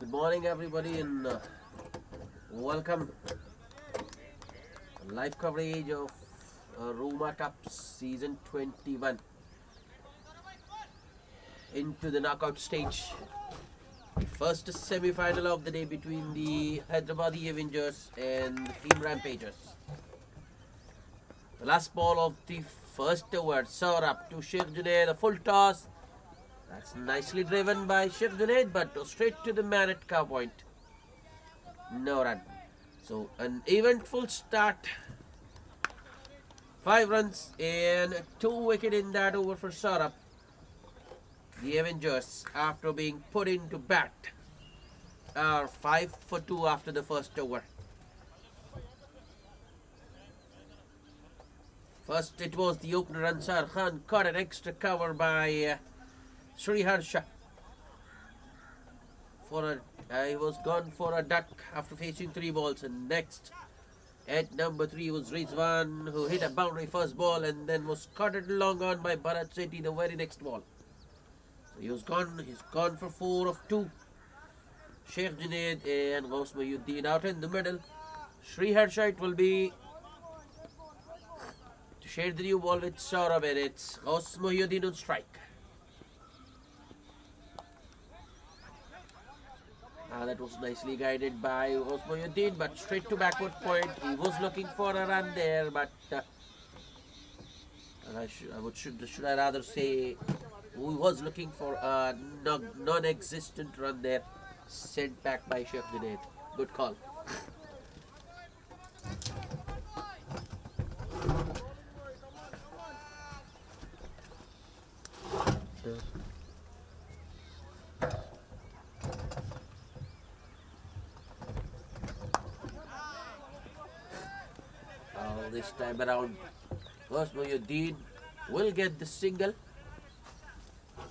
Good morning, everybody, and welcome live coverage of Ruma Cup Season 21 into the knockout stage. First semi-final of the day between the HYDERABADI AVENGERS and the Team RAMPAGERS. The last ball of the first over, serve up to Sheikh Junaid, a full toss. That's nicely driven by Sheikh Junaid, but straight to the man at cow point. No run. So an eventful start. 5 runs and 2 wicket in that over for Saurabh. The Avengers, after being put into bat, are 5 for 2 after the first over. First it was the opener Ansar Khan, caught an extra cover by Sri Harsha. He was gone for a duck after facing 3 balls, and next at number 3 was Rizwan, who hit a boundary first ball and then was caught long on by Bharat Sethi the very next ball. So he's gone for 4 of 2. Sheikh Junaid and Ghaus Mohyuddin out in the middle. Sri Harsha, it will be to share the new ball with Saurabh, and it's Ghaus Mohyuddin on strike. That was nicely guided by Ghaus Mohyuddin, but straight to backward point. He was looking for a run there, but should I rather say he was looking for a non-existent run there, sent back by Sheikh Junaid. Good call. This time around, Ghaus Mohyuddin will get the single.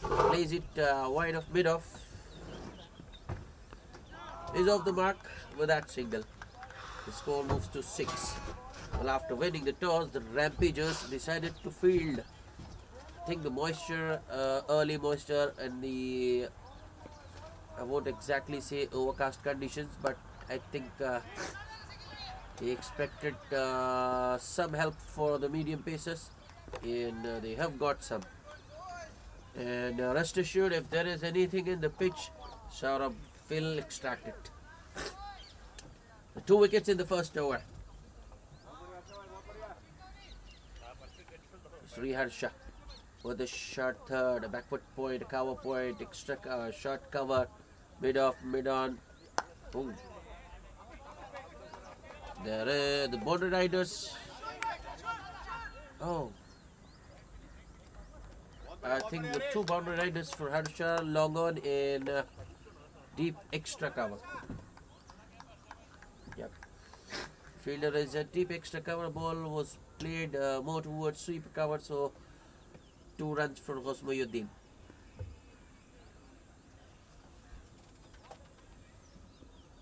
Plays it wide of mid-off. Is off the mark with that single. The score moves to 6. Well, after winning the toss, the Rampagers decided to field. I think the moisture, early moisture, and the I won't exactly say overcast conditions, but I think they expected some help for the medium paces, and they have got some. And rest assured, if there is anything in the pitch, Saurabh will extract it. 2 wickets in the first over. Sri Harsha with a short third, a backward point, a cover point, extra short cover, mid-off, mid-on. Boom. There are the border riders. Oh, I think the 2 boundary riders for Harsha, long on and deep extra cover. Yep. Fielder is a deep extra cover. Ball was played more towards sweep cover, so 2 runs for Ghaus Mohyuddin.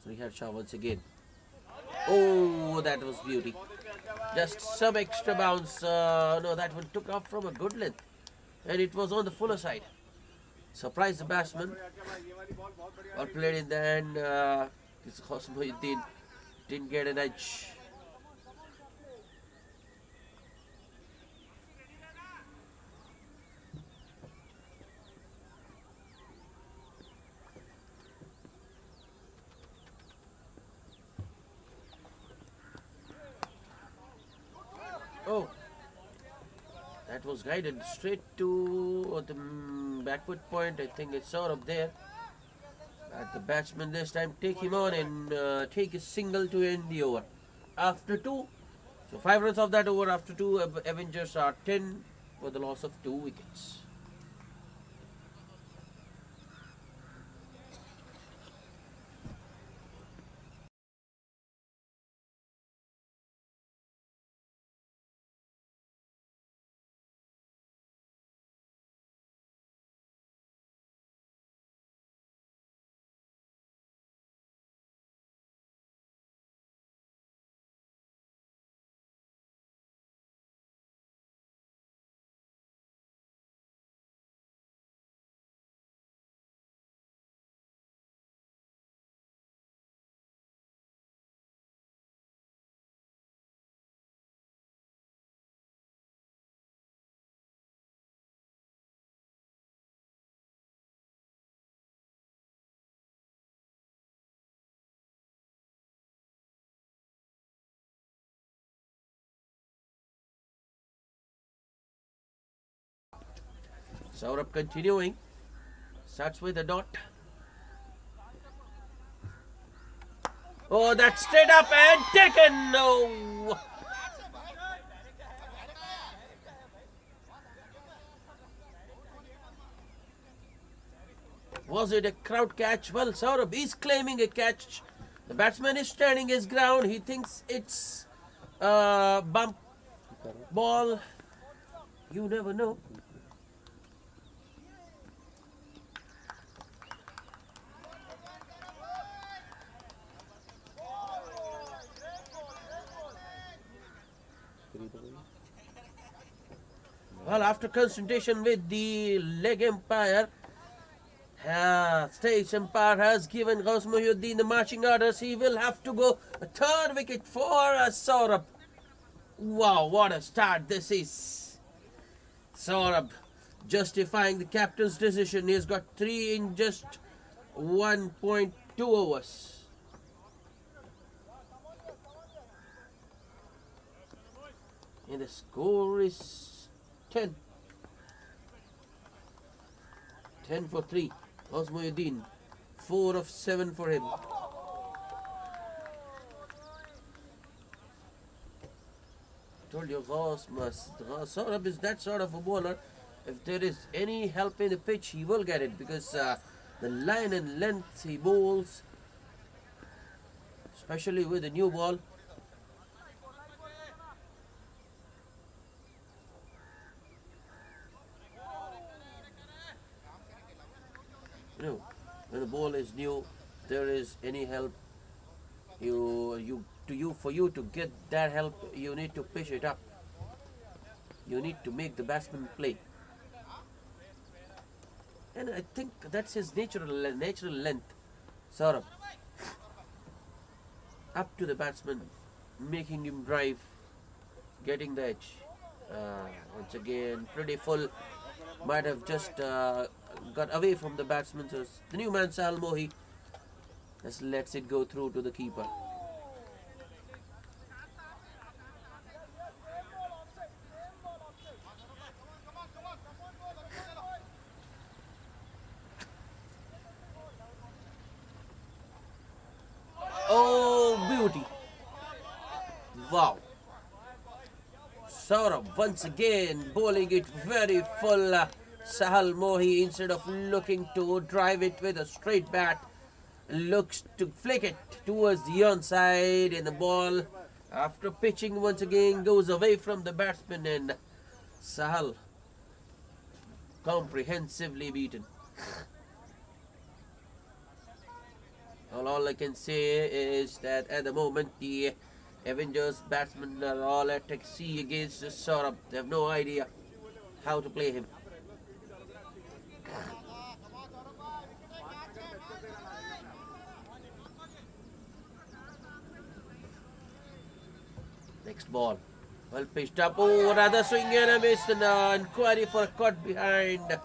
Sri Harsha once again. Oh, that was beauty. Just some extra bounce. No, that one took off from a good length, and it was on the fuller side. Surprised the batsman. Well played in the end. Ghaus Mohyuddin didn't get an edge. Oh, that was guided straight to the backward point. I think it's sort of there. But the batsman this time take him on and take a single to end the over. After 2, so 5 runs of that over after 2, Avengers are 10 for the loss of 2 wickets. Saurabh continuing. Starts with a dot. Oh, that's straight up and taken. No. Was it a crowd catch? Well, Saurabh is claiming a catch. The batsman is standing his ground. He thinks it's a bump ball. You never know. Well, after consultation with the leg umpire, stage umpire has given Ghaus Mohiuddin the marching orders. He will have to go a third wicket for Saurabh. Wow, what a start this is. Saurabh justifying the captain's decision. He's got 3 in just 1.2 overs. And the score is 10. 10 for 3. Ghaus Mohiuddin. 4 of 7 for him. Told you Saurabh is that sort of a bowler. If there is any help in the pitch, he will get it, because the line and length he bowls, especially with the new ball. You know, when the ball is new, if there is any help, for you to get that help, you need to pitch it up. You need to make the batsman play. And I think that's his natural length. Saurabh. Up to the batsman, making him drive, getting the edge. Once again, pretty full. Might have just got away from the batsman. So the new man, Sahal Mohi, just lets it go through to the keeper. Oh, beauty. Wow. Saurabh once again bowling it very full. Sahal Mohi, instead of looking to drive it with a straight bat, looks to flick it towards the onside, and the ball, after pitching once again, goes away from the batsman, and Sahal comprehensively beaten. All I can say is that at the moment the Avengers batsmen are all at sea against Saurabh. They have no idea how to play him. Next ball. Well pitched up. Oh, another swing and a miss. And inquiry for a caught behind.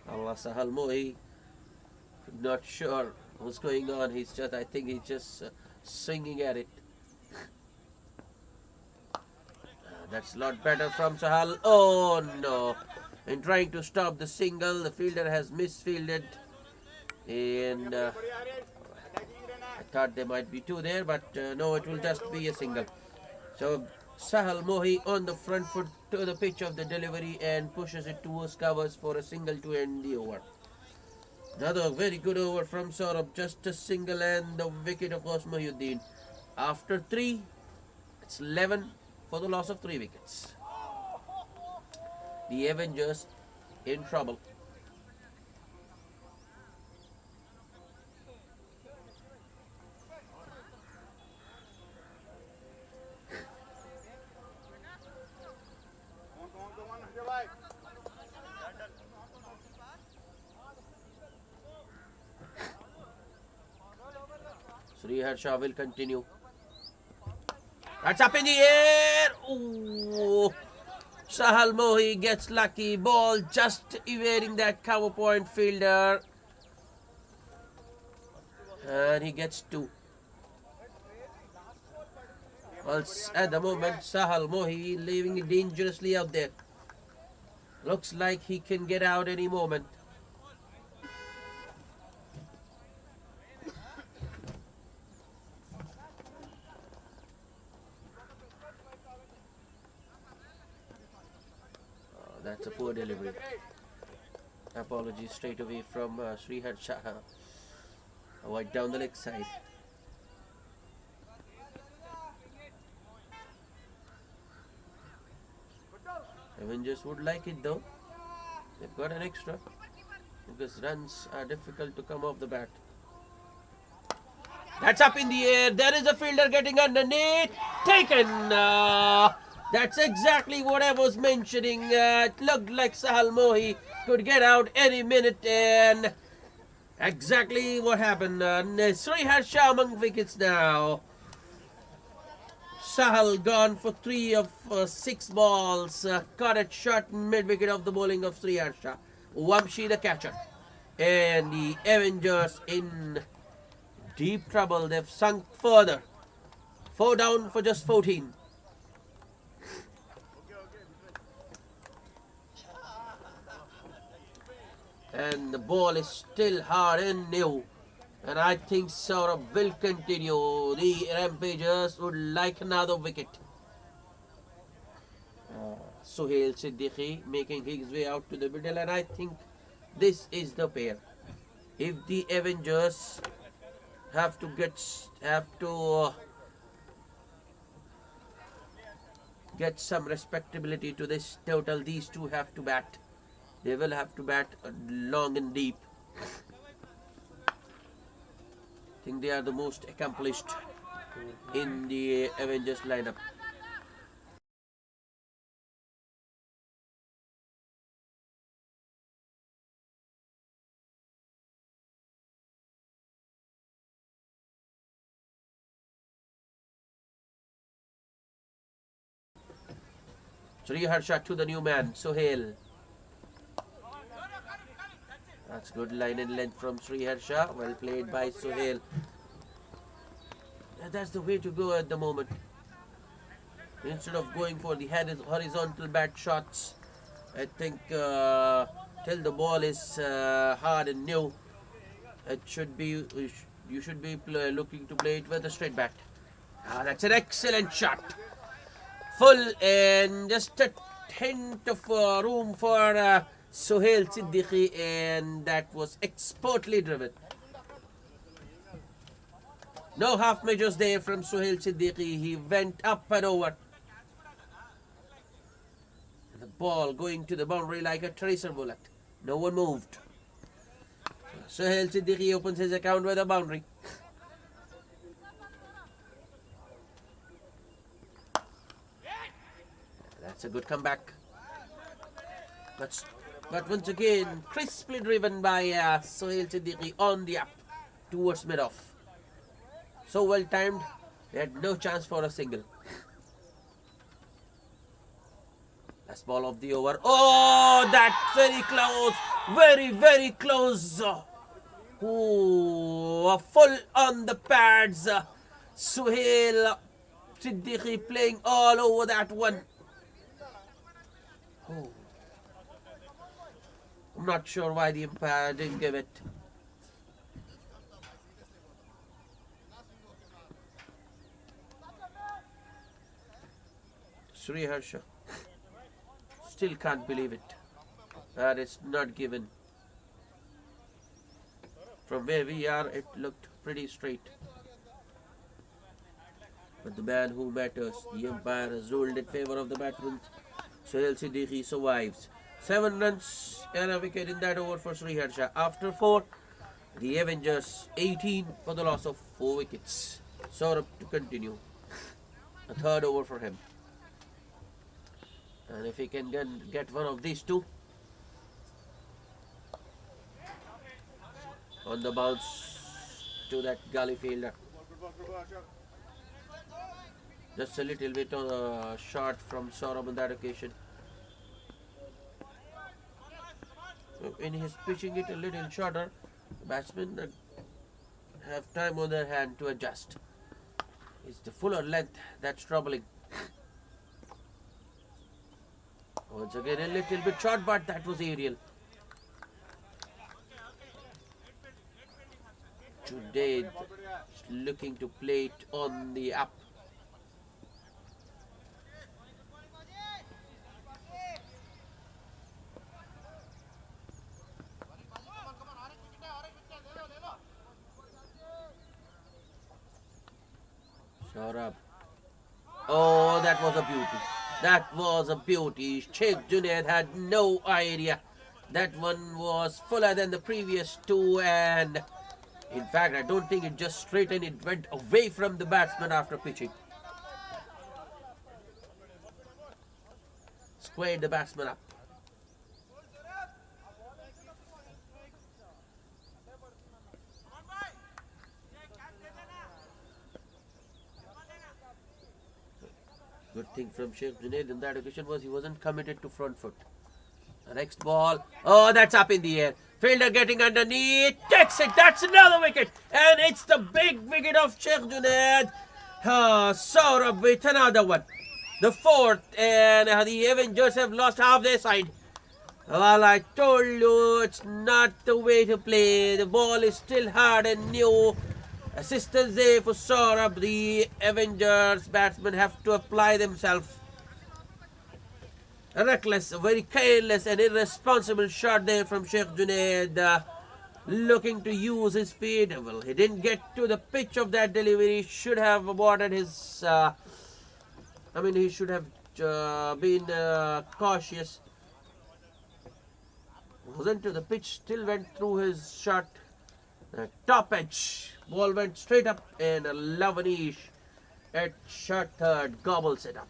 Allah, Sahal Mohi, not sure what's going on. I think he's just swinging at it. That's a lot better from Sahal. Oh no. In trying to stop the single, the fielder has misfielded. And I thought there might be 2 there, but no, it will just be a single. So Sahal Mohi on the front foot to the pitch of the delivery and pushes it towards covers for a single to end the over. Another very good over from Saurabh, just a single and the wicket of Ghaus Mohiuddin. After 3, it's 11 for the loss of 3 wickets. The Avengers in trouble. Sriharsh Shah will continue. That's up in the air. Ooh. Sahal Mohi gets lucky. Ball just evading that cover point fielder. And he gets two. Well, at the moment, Sahal Mohi leaving it dangerously out there. Looks like he can get out any moment. That's a poor delivery. Apologies straight away from Srihar Shah. Wide down the leg side. Avengers would like it though. They've got an extra because runs are difficult to come off the bat. That's up in the air. There is a fielder getting underneath. Taken. That's exactly what I was mentioning. It looked like Sahal Mohi could get out any minute, and exactly what happened. Srihar Shah among wickets now. Sahal gone for 3 of 6 balls. Caught a shot mid wicket of the bowling of Srihar Shah. Wamshi the catcher. And the Avengers in deep trouble. They've sunk further. 4 down for just 14. And the ball is still hard and new. And I think Saurabh will continue. The Rampagers would like another wicket. Sohail Siddiqui making his way out to the middle, and I think this is the pair. If the Avengers have to get some respectability to this total, these two have to bat. They will have to bat long and deep. I think they are the most accomplished in the Avengers lineup. Srihar Shah to the new man, Sohail. That's good line and length from Srihar Shah. Well played by Sohail. That's the way to go at the moment. Instead of going for the horizontal bat shots, I think till the ball is hard and new, it should be you should be looking to play it with a straight bat. That's an excellent shot. Full and just a hint of room for Sohail Siddiqui, and that was expertly driven. No half measures there from Sohail Siddiqui. He went up and over. The ball going to the boundary like a tracer bullet. No one moved. Sohail Siddiqui opens his account with a boundary. That's a good comeback. But once again, crisply driven by Sohail Siddiqui on the up towards mid-off. So well timed, they had no chance for a single. Last ball of the over. Oh, that's very close. Very, very close. Oh, full on the pads. Sohail Siddiqui playing all over that one. Oh. I'm not sure why the umpire didn't give it. Srihar Shah. Still can't believe it. That is not given. From where we are, it looked pretty straight. But the man who matters, the umpire has ruled in favor of the batsman. Sohail Siddiqui survives. 7 runs and a wicket in that over for Srihar Shah. After 4, the Avengers 18 for the loss of 4 wickets. Saurabh to continue. A 3rd over for him. And if he can get one of these two on the bounce to that gully fielder. Just a little bit on a shot from Saurabh on that occasion. When he is pitching it a little shorter, the batsmen have time on their hand to adjust. It's the fuller length that's troubling. Once again a little bit short, but that was aerial. Junaid looking to play it on the up. Saurabh. Oh, that was a beauty. That was a beauty. Sheikh Junaid had no idea. That one was fuller than the previous two, and in fact, I don't think it just straightened. It went away from the batsman after pitching. Squared the batsman up. Good thing from Sheikh Junaid in that occasion was he wasn't committed to front foot. The next ball. Oh, that's up in the air. Fielder getting underneath. Takes it. That's another wicket. And it's the big wicket of Sheikh Junaid. Saurabh with another one. The fourth. And the Avengers have lost half their side. Well, I told you it's not the way to play. The ball is still hard and new. Assistance there for Saurabh. The Avengers batsmen have to apply themselves. A reckless, a very careless and irresponsible shot there from Sheikh Junaid. Looking to use his speed. Well, he didn't get to the pitch of that delivery. Should have aborted his... he should have been cautious. Wasn't to the pitch. Still went through his shot. Top edge. Ball went straight up, and a Lavanish at short third gobbles it up.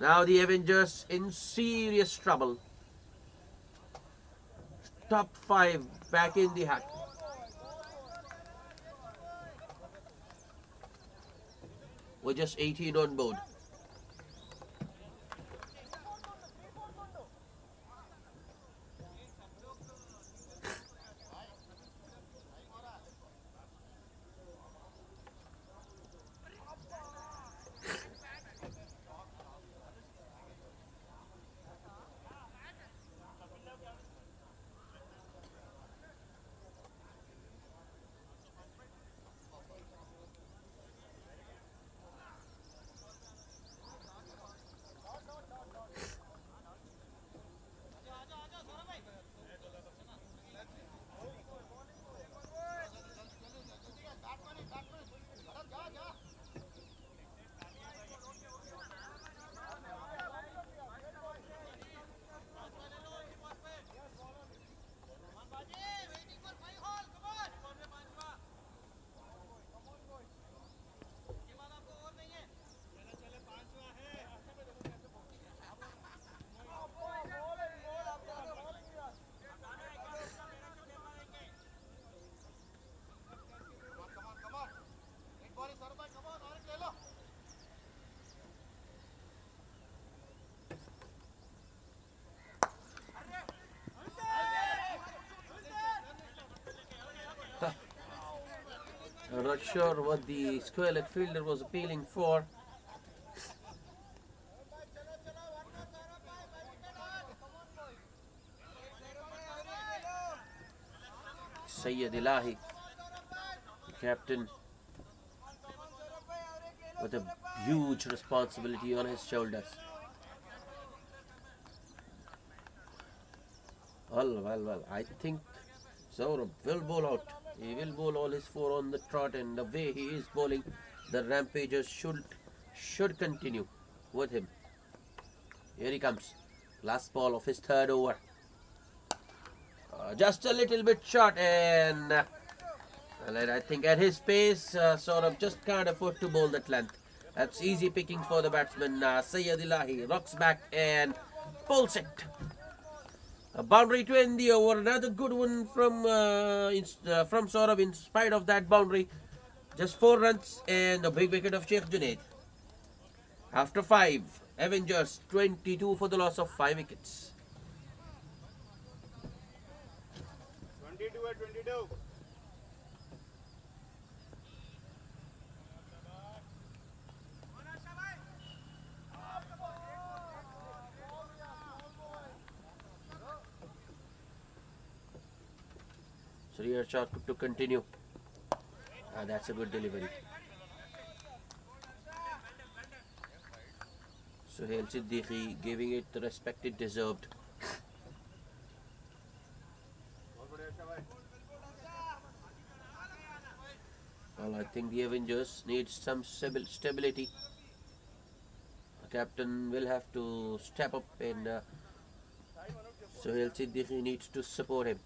Now the Avengers in serious trouble. Top 5 back in the hat. With just 18 on board. I'm not sure what the square leg fielder was appealing for. Syed Ilahi, captain, with a huge responsibility on his shoulders. Well, I think Saurabh will bowl out. He will bowl all his 4 on the trot, and the way he is bowling, the Rampagers should continue with him. Here he comes. Last ball of his 3rd over. Just a little bit short, and I think at his pace, Saurabh just can't afford to bowl that length. That's easy picking for the batsman. Syed Ilahi rocks back and pulls it. A boundary to end the over. Another good one from Saurabh in spite of that boundary. Just 4 runs and a big wicket of Sheikh Junaid. After 5, Avengers 22 for the loss of 5 wickets. So here shot to continue. That's a good delivery. Suhail Siddiqui giving it the respect it deserved. Well, I think the Avengers need some stability. The captain will have to step up, and Suhail Siddiqui needs to support him.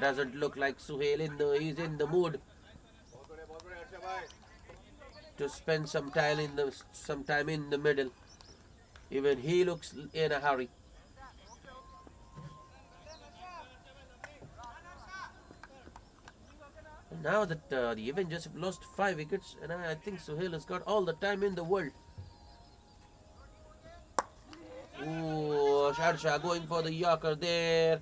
Doesn't look like Suhail he's in the mood to spend some time in the middle. Even he looks in a hurry. Now that the Avengers have lost 5 wickets, and I think Suhail has got all the time in the world. Ooh, Sharsha going for the Yorker there.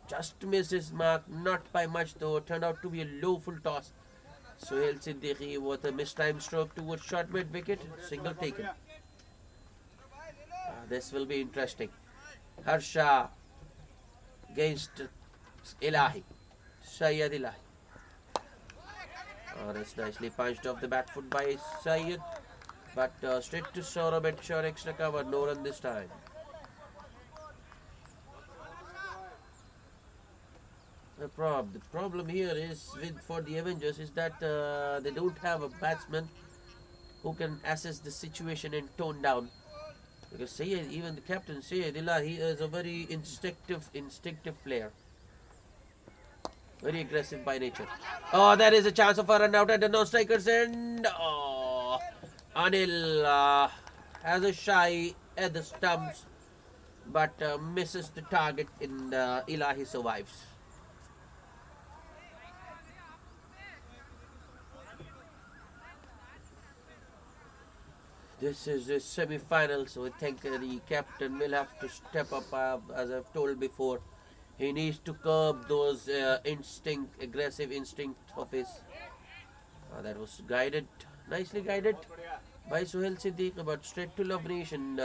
Just misses mark, not by much though. Turned out to be a low full toss. Suhail Siddiqui with a mistimed stroke towards short mid wicket. Single taken. This will be interesting. Harsha against Ilahi. Syed Ilahi. That's nicely punched off the back foot by Syed. But straight to Saurabh at short extra cover. No run this time. The problem here is for the Avengers is that they don't have a batsman who can assess the situation and tone down. Because Syed, even the captain Syed Ilahi, is a very instinctive player. Very aggressive by nature. Oh, there is a chance of a run out at the non-strikers end. Oh, Anil has a shy at the stumps, but misses the target, and Ilahi survives. This is the semi-final, so I think the captain will have to step up, as I've told before. He needs to curb those aggressive instinct of his. That was guided, nicely guided by Suhail Siddiqui, but straight to Lovnish, and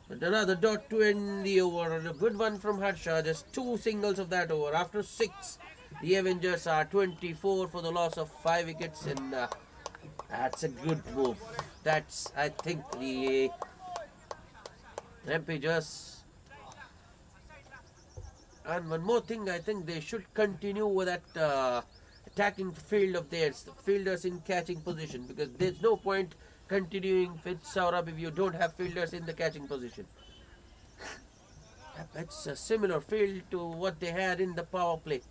another dot to end the over. A good one from Harsha, just 2 singles of that over. After 6, the Avengers are 24 for the loss of 5 wickets, and that's a good move. That's, I think, the Rampagers. And one more thing, I think they should continue with that attacking field of theirs, the fielders in catching position, because there's no point continuing with Saurabh if you don't have fielders in the catching position. It's a similar field to what they had in the power play.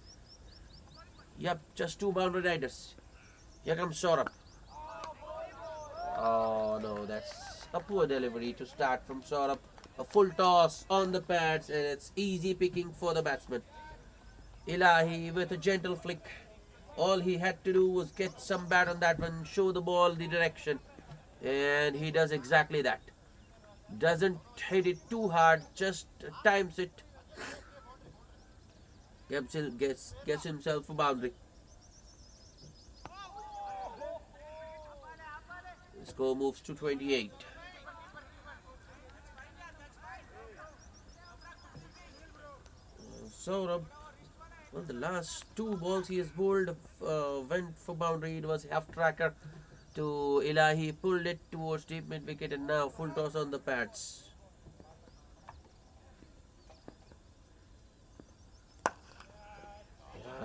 Yep, just 2 boundary riders. Here comes Saurabh. Oh no, that's a poor delivery to start from Saurabh. A full toss on the pads, and it's easy picking for the batsman. Ilahi with a gentle flick. All he had to do was get some bat on that one, show the ball the direction, and he does exactly that. Doesn't hit it too hard, just times it. Gets himself a boundary. The score moves to 28. Saurabh, well, the last 2 balls he has bowled went for boundary. It was half tracker to Ilahi, pulled it towards deep mid wicket, and now full toss on the pads.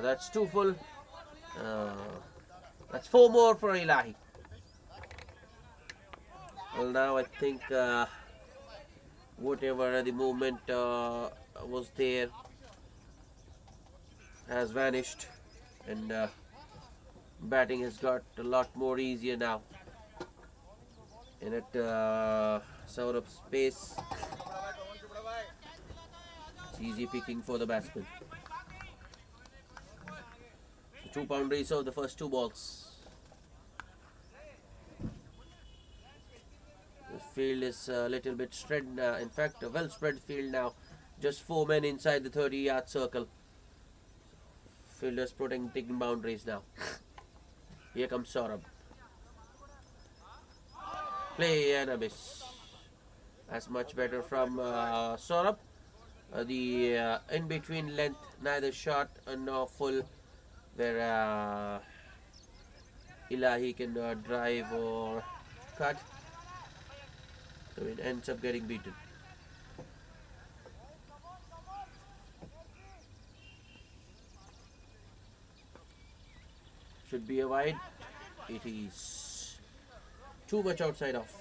That's 2 full. That's 4 more for Ilahi. Well, now I think whatever the movement was there has vanished, and batting has got a lot more easier now. And at Saurabh's pace, it's easy picking for the batsman. So 2 boundaries of the first 2 balls. The field is a little bit spread, in fact a well spread field now. Just 4 men inside the 30-yard circle. Fielders protecting boundaries now. Here comes Saurabh. Play and a miss. That's much better from Saurabh. The in-between length, neither short nor full, where Ilahi can drive or cut. So it ends up getting beaten. Should be a wide. It is too much outside off.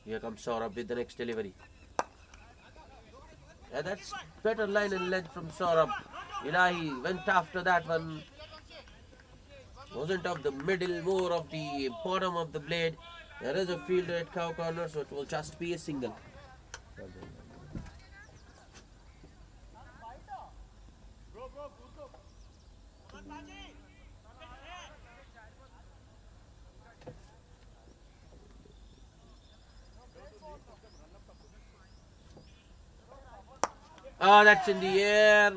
Here comes Saurabh with the next delivery. Yeah, that's better line and length from Saurabh. Ilahi went after that one. Wasn't of the middle, more of the bottom of the blade. There is a fielder at cow corner, so it will just be a single. Oh, that's in the air.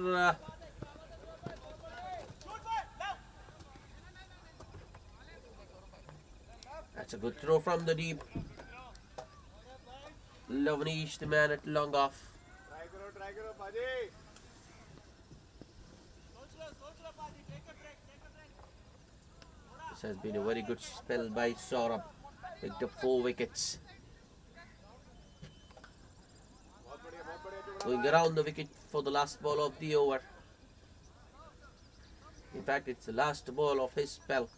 That's a good throw from the deep. Lavanish, the man at long off. This has been a very good spell by Saurabh. Picked up 4 wickets. Going around the wicket for the last ball of the over. In fact, it's the last ball of his spell.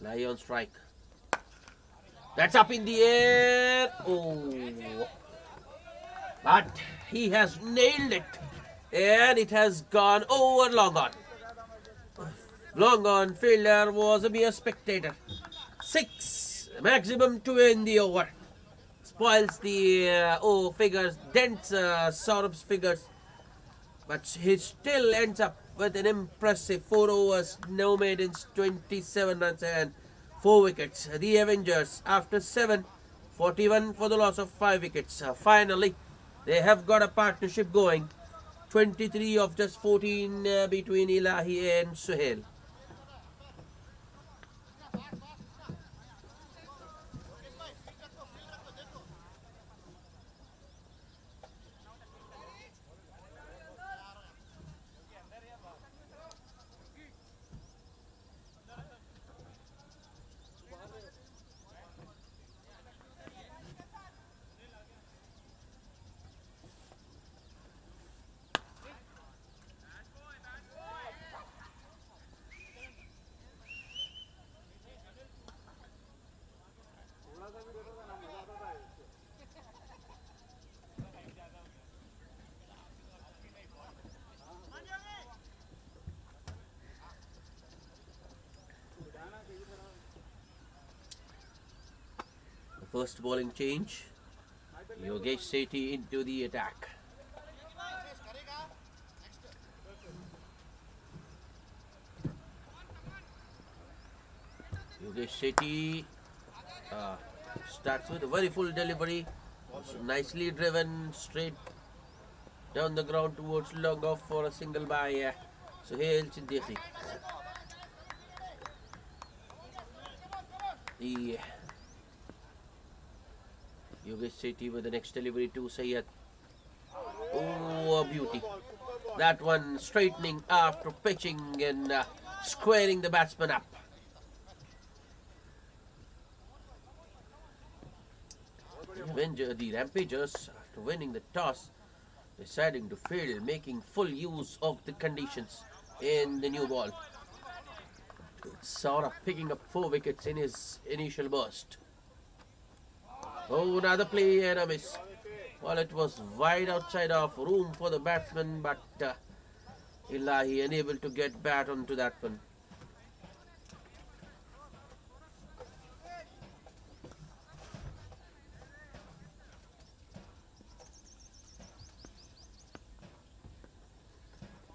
Lie on strike. That's up in the air. Oh. But he has nailed it. And it has gone over long on. Long on fielder was a mere spectator. 6. Maximum to win the over. Spoils the figures, dents Saurabh's figures. But he still ends up with an impressive 4 overs, no maidens, 27 runs and 4 wickets. The Avengers, after 7, 41 for the loss of 5 wickets. Finally, they have got a partnership going. 23 of just 14 between Ilahi and Suhail. First bowling change. Yogesh Sethi into the attack. Yogesh Sethi starts with a very full delivery. Nicely driven straight down the ground towards long off for a single by Suhail Siddiqui. The Yogesh Sethi with the next delivery to Syed. Oh, a beauty. That one straightening after pitching and squaring the batsman up. The Rampagers, after winning the toss, deciding to field, making full use of the conditions in the new ball. Saurabh picking up 4 wickets in his initial burst. Oh, another play and a miss. Well, it was wide outside of room for the batsman, but Ilahi unable to get bat onto that one.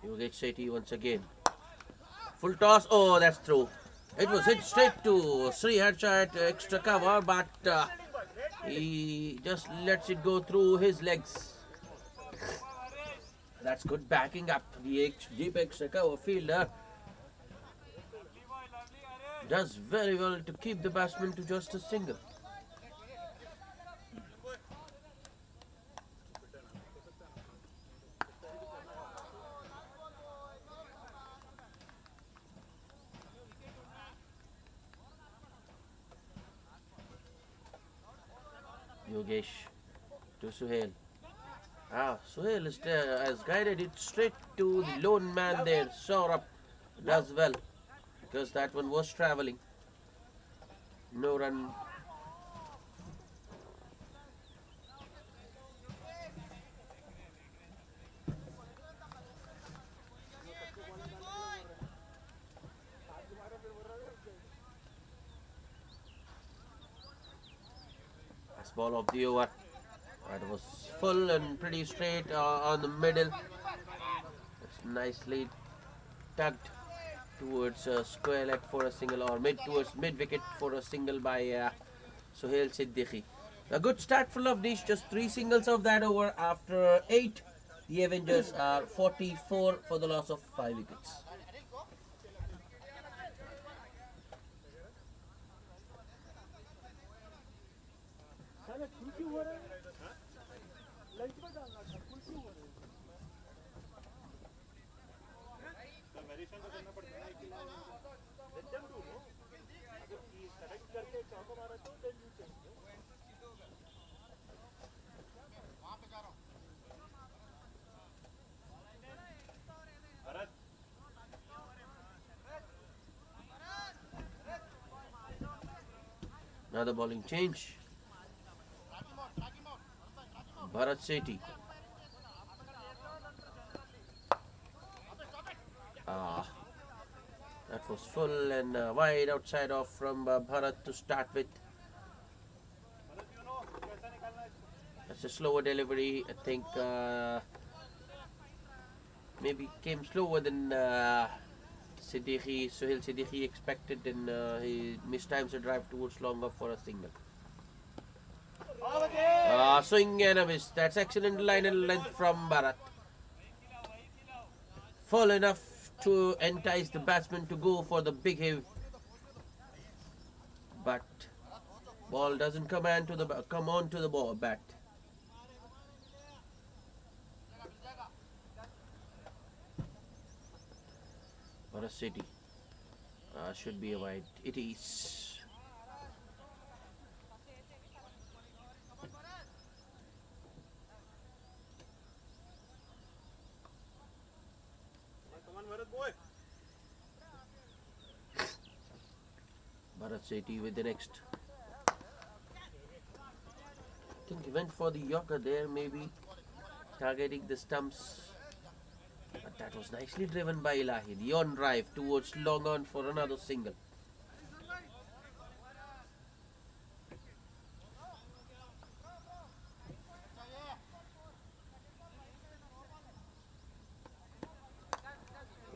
Yogesh Sethi once again. Full toss. Oh, that's through. It was hit straight to Sri Harshad, extra cover, but he just lets it go through his legs. That's good backing up. The deep extra cover fielder does very well to keep the batsman to just a single. Yogesh to Suhail. Suhail has guided it straight to the lone man there. Saurabh does well because that one was travelling. No run. Last ball of the over. That was full and pretty straight on the middle. It's nicely tugged towards square leg for a single, or towards mid wicket for a single by Suhail Siddiqui. A good start for Loveneesh, just 3 singles of that over after 8. The Avengers are 44 for the loss of 5 wickets. Another bowling change. Bharat Sethi. That was full and wide outside off from Bharat to start with. That's a slower delivery. I think maybe came slower than Suhail Siddiqui expected, and he mistimes a drive towards longer for a single. Swing and a miss. That's excellent line and length from Bharat. Full enough to entice the batsman to go for the big hit, but ball doesn't come on to the ball bat. Or a city should be a wide. It is. Bharat Sethi with the next. I think he went for the Yorker there, maybe targeting the stumps. But that was nicely driven by Ilahi. The on drive towards long on for another single.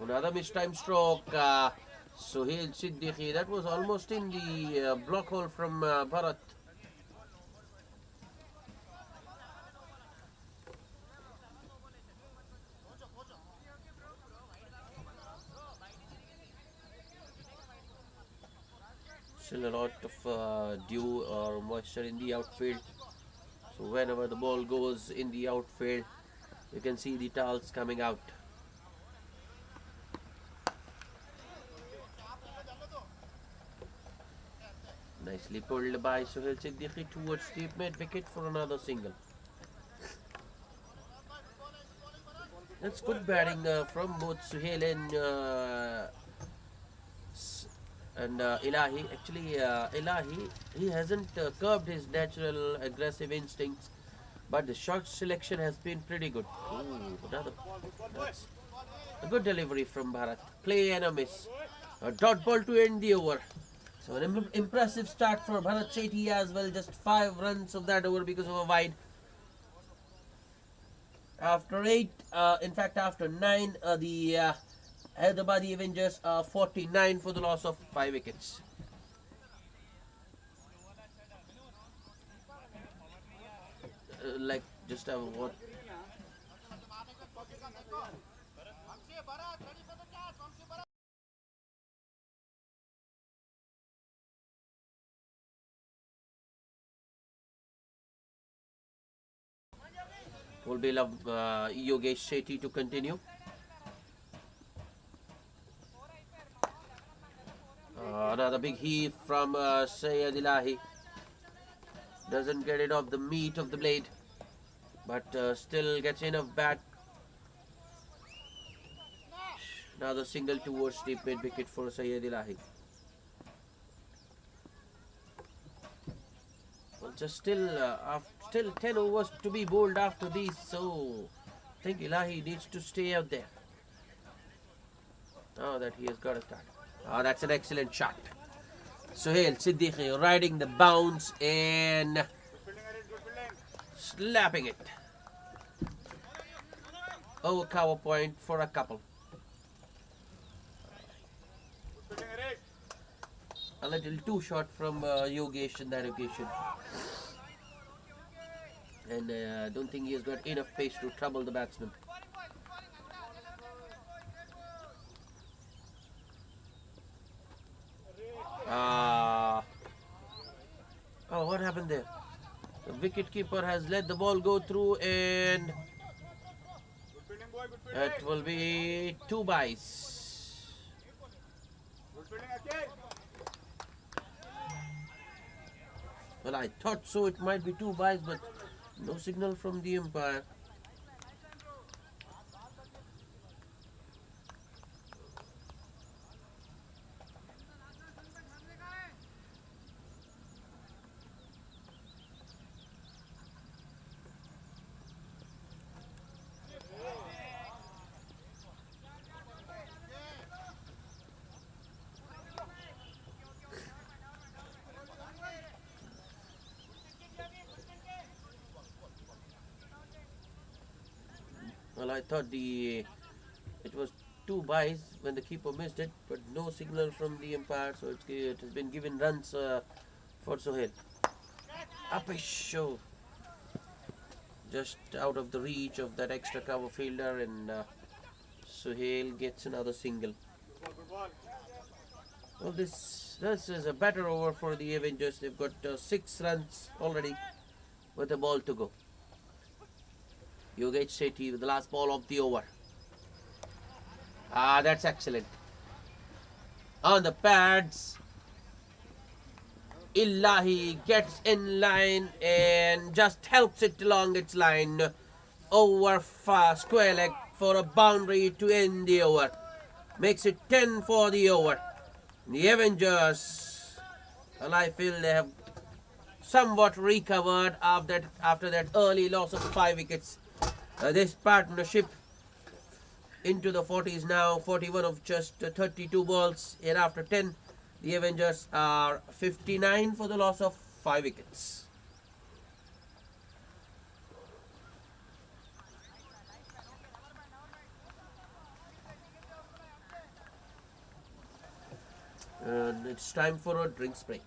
Another mistime stroke. Suhail Siddiqui. That was almost in the block hole from Bharat. Still a lot of dew or moisture in the outfield. So whenever the ball goes in the outfield, you can see the towels coming out. Nicely pulled by Suhail Siddiqui towards deep mid wicket for another single. That's good batting from both Suhail and Ilahi. Actually, Ilahi, he hasn't curbed his natural aggressive instincts, but the shot selection has been pretty good. Ooh, that's a good delivery from Bharat. Play and a miss. A dot ball to end the over. So an impressive start for Bharat Shetty as well. Just 5 runs of that over because of a wide. After 8, in fact after 9, the Hyderabadi Avengers are 49 for the loss of 5 wickets. Like just a what? Would be love Yogesh Shetty to continue. Another big heave from Syed Ilahi. Doesn't get it off the meat of the blade, but still gets enough bat. Another single towards deep mid wicket for Syed Ilahi. Well, just still 10 overs to be bowled after these, so I think Ilahi needs to stay out there. Now that he has got a start. That's an excellent shot. Sohail Siddiqui riding the bounce and slapping it. Over cover point for a couple. A little too short from Yogesh in that occasion. And I don't think he has got enough pace to trouble the batsman. Oh, what happened there? The wicketkeeper has let the ball go through and it will be 2 byes. Well, I thought so, it might be 2 byes, but no signal from the umpire. Well, I thought it was 2 byes when the keeper missed it, but no signal from the umpire, so it has been given runs for Sohail. Up a show, just out of the reach of that extra cover fielder, and Sohail gets another single. Well, this is a better over for the Avengers. They've got 6 runs already with a ball to go. Yogesh Shetty with the last ball of the over. That's excellent. On the pads, Ilahi gets in line and just helps it along its line. Over fast square leg for a boundary to end the over. Makes it 10 for the over. The Avengers, well, I feel they have somewhat recovered after that early loss of 5 wickets. This partnership into the 40s now, 41 of just 32 balls, and after 10, the Avengers are 59 for the loss of 5 wickets. And it's time for a drinks break.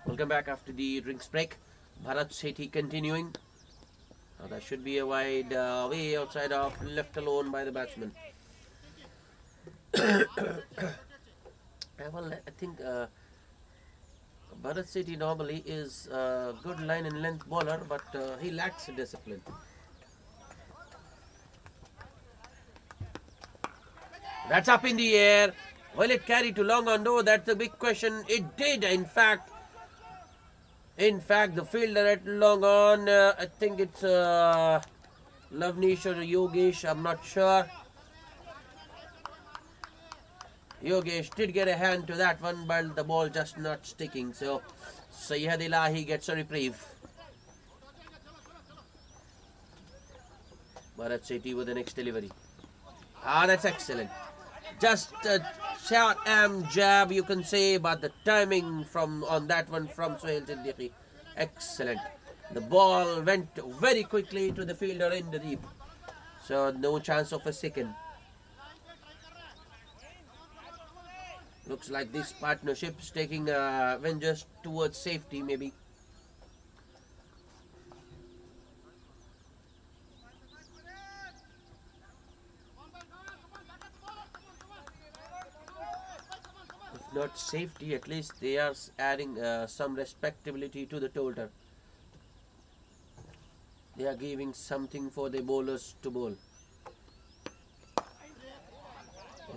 Welcome back after the drinks break. Bharat Sethi continuing. Now that should be a wide way outside of, left alone by the batsman. Well, I think Bharat Sethi normally is a good line and length bowler, but he lacks discipline. That's up in the air. Will it carry too long or no? That's the big question. It did, in fact. The fielder at long on, I think it's Lavnish or Yogesh, I'm not sure. Yogesh did get a hand to that one, but the ball just not sticking. So Syed Ilahi gets a reprieve. Bharat Sethi with the next delivery. That's excellent. Just a short arm jab, you can say, but the timing on that one from Sohail Siddiqui, excellent. The ball went very quickly to the fielder in the deep, so no chance of a second. Looks like this partnership's taking Avengers towards safety, maybe. Not safety, at least they are adding some respectability to the total. They are giving something for the bowlers to bowl.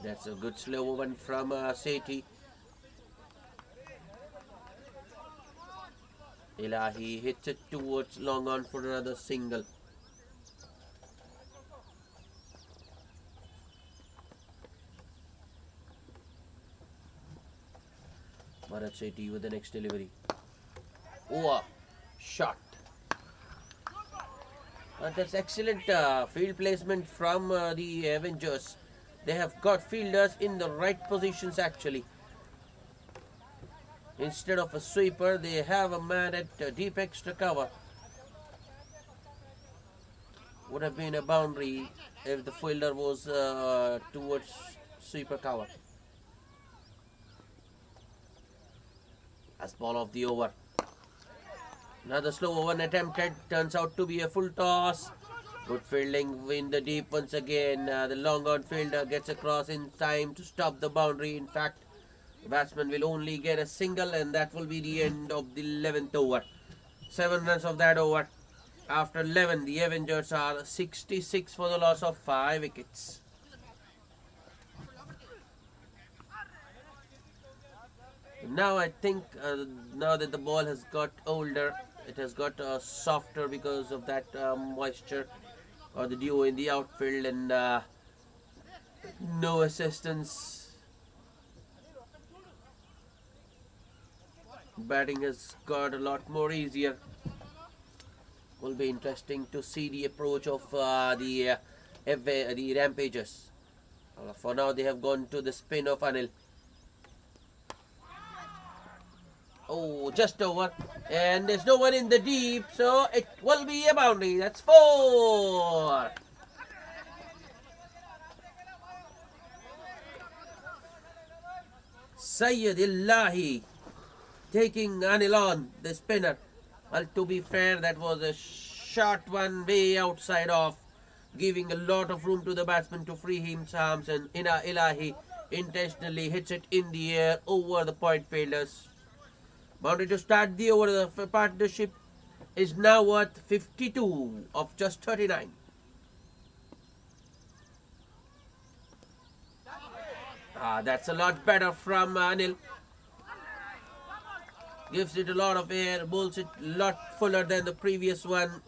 That's a good slow one from Sethi. Ilahi hits it towards long on for another single. Bharat Sethi with the next delivery. Oh, shot. That's excellent field placement from the Avengers. They have got fielders in the right positions actually. Instead of a sweeper, they have a man at deep extra cover. Would have been a boundary if the fielder was towards sweeper cover. Last ball of the over. Another slow one attempted. Turns out to be a full toss. Good fielding in the deep once again. The long on fielder gets across in time to stop the boundary. In fact, the batsman will only get a single, and that will be the end of the 11th over. 7 runs of that over. After 11, the Avengers are 66 for the loss of 5 wickets. Now I think now that the ball has got older, it has got softer because of that moisture or the dew in the outfield, and no assistance. Batting has got a lot more easier. Will be interesting to see the approach of the Rampagers. For now, they have gone to the spin of Anil. Oh, just over. And there's no one in the deep, so it will be a boundary. That's 4. Syed Ilahi taking Anil on, the spinner. Well, to be fair, that was a short one way outside off, giving a lot of room to the batsman to free his arms, and Ilahi intentionally hits it in the air over the point fielders. Boundary to start the over. The partnership is now worth 52 of just 39. That's a lot better from Anil. Gives it a lot of air, bowls it a lot fuller than the previous one.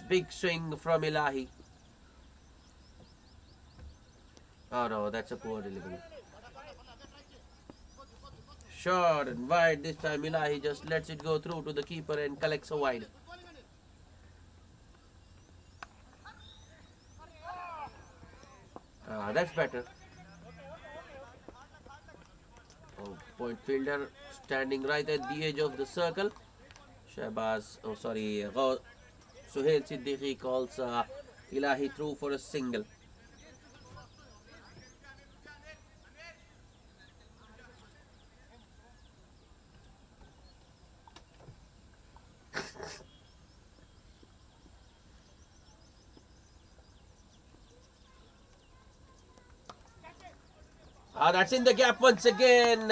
Big swing from Ilahi. Oh no, that's a poor delivery. Short and wide. This time Ilahi just lets it go through to the keeper and collects a wide. That's better. Point fielder standing right at the edge of the circle. Suhail Siddiqui calls Ilahi through for a single. That's in the gap once again.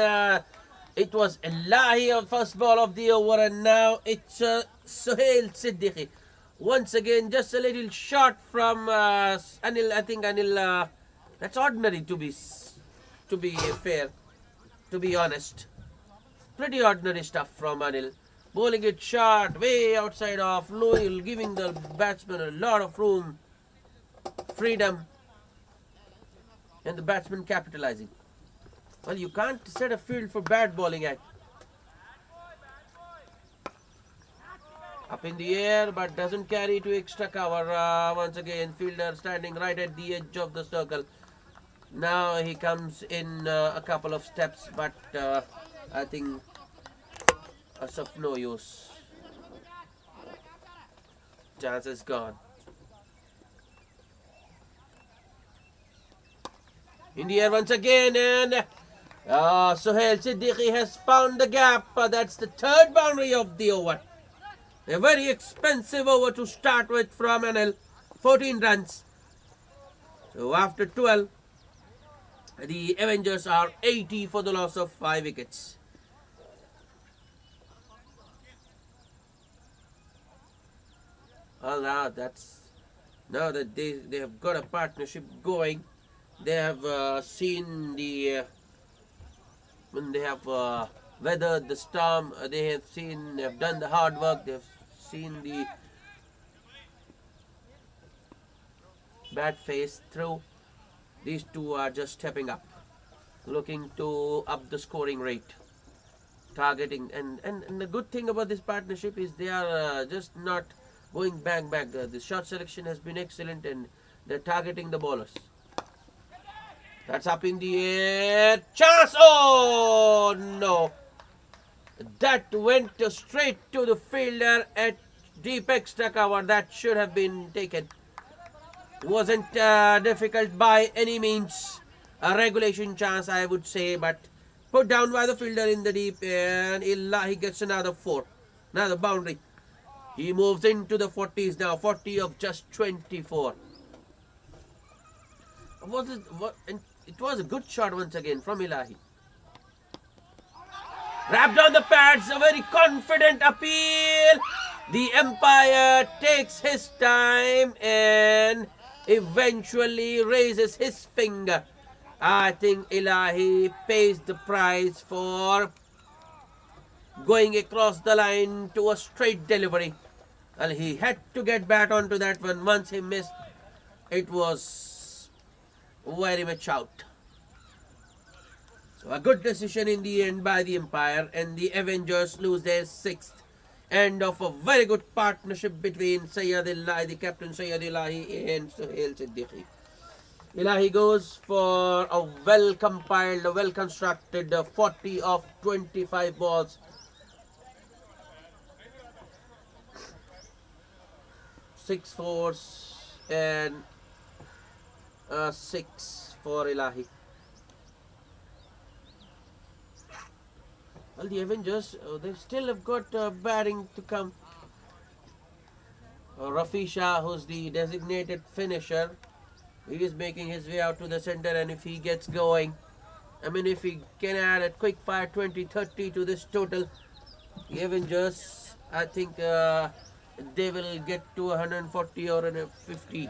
It was Elahi on first ball of the over, and now it's Sohail Siddiqui. Once again, just a little short from Anil. I think Anil. That's ordinary to be fair, to be honest. Pretty ordinary stuff from Anil. Bowling it short, way outside of Louisville, giving the batsman a lot of room, freedom, and the batsman capitalizing. Well, you can't set a field for bad bowling act. Up in the air, but doesn't carry to extra cover. Once again, fielder standing right at the edge of the circle. Now he comes in a couple of steps, but I think it's of no use. Chance is gone. In the air once again, and Sohail Siddiqui has found the gap. That's the third boundary of the over. A very expensive over to start with from Anil. 14 runs. So after 12, the Avengers are 80 for the loss of 5 wickets. Well, now that they have got a partnership going. They have seen the when they have weathered the storm. They have done the hard work. They have seen the bad phase through. These two are just stepping up, looking to up the scoring rate, targeting. And the good thing about this partnership is they are just not going bang. The shot selection has been excellent, and they're targeting the bowlers. That's up in the air. Chance! Oh no! That went straight to the fielder at deep extra cover. That should have been taken. Wasn't difficult by any means. A regulation chance, I would say, but put down by the fielder in the deep, and he gets another 4. Another boundary. He moves into the 40s now. 40 of just 24. It was a good shot once again from Elahi. Wrapped on the pads, a very confident appeal. The umpire takes his time and eventually raises his finger. I think Elahi pays the price for going across the line to a straight delivery. Well, he had to get back onto that one. Once he missed, it was very much out. So a good decision in the end by the umpire, and the Avengers lose their 6th. End of a very good partnership between Syed Elahi, the captain Syed Elahi, and Sohail Siddiqui. Elahi goes for a well-compiled, well-constructed 40 of 25 balls. 6 fours and 6 for Elahi. Well, the Avengers, they still have got batting to come. Rafi Shah, who's the designated finisher, he is making his way out to the center, and if he gets going, I mean, if he can add a quick fire 20-30 to this total, the Avengers, I think they will get to 140 or 50.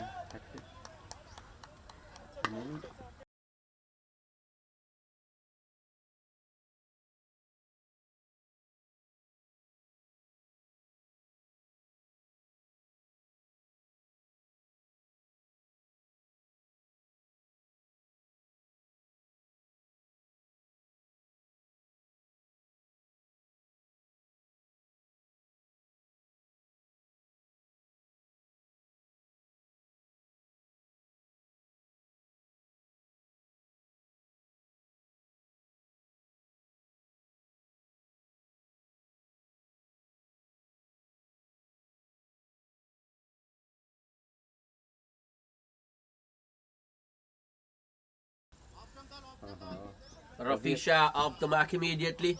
Rafi Shah off the mark immediately.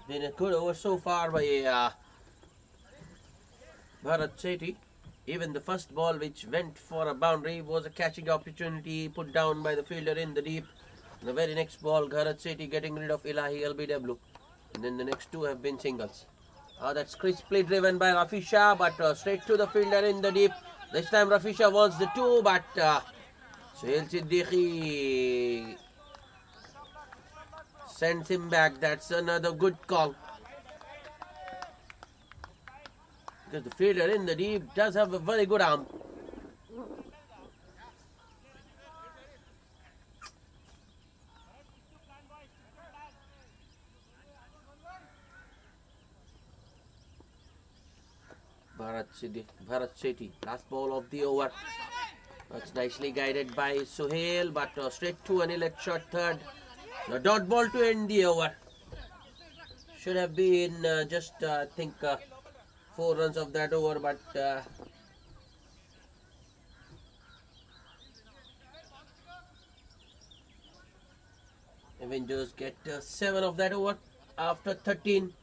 Been a good over so far by Bharat Sethi. Even the first ball, which went for a boundary, was a catching opportunity put down by the fielder in the deep. The very next ball, Bharat Sethi getting rid of Ilahi LBW. And then the next two have been singles. That's crisply driven by Rafi Shah, but straight to the fielder in the deep. This time Rafi Shah wants the two, but Suhail Siddiqui sends him back. That's another good call. Because the fielder in the deep does have a very good arm. Bharat Sethi, last ball of the over. That's nicely guided by Suhail, but straight to Anil at short third. The dot ball to end the over. Should have been just, I think, 4 runs of that over, but Avengers get 7 of that over. After 13,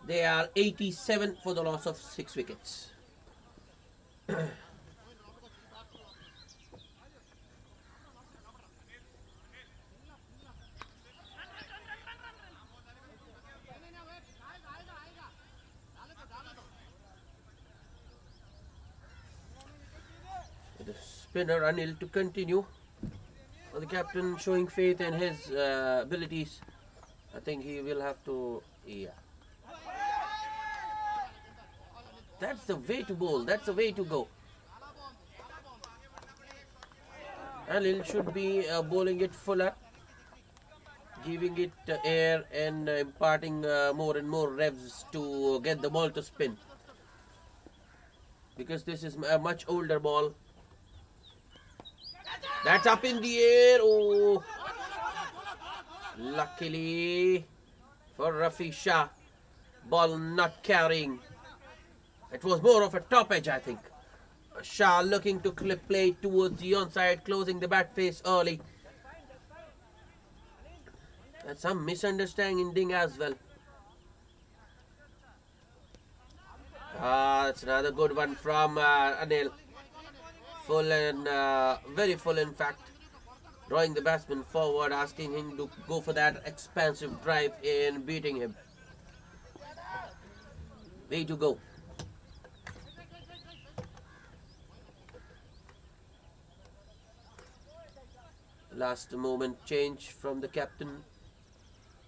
they are 87 for the loss of 6 wickets. The spinner Anil to continue. The captain showing faith in his abilities. I think he will have to, yeah. That's the way to bowl. That's the way to go. Anil should be bowling it fuller, giving it air and imparting more and more revs to get the ball to spin. Because this is a much older ball. That's up in the air. Oh, luckily for Rafi Shah, ball not carrying. It was more of a top edge, I think. Shah looking to play towards the onside, closing the bat face early. That's some misunderstanding as well. That's another good one from Anil. Full and very full, in fact. Drawing the batsman forward, asking him to go for that expansive drive and beating him. Way to go. Last moment change from the captain.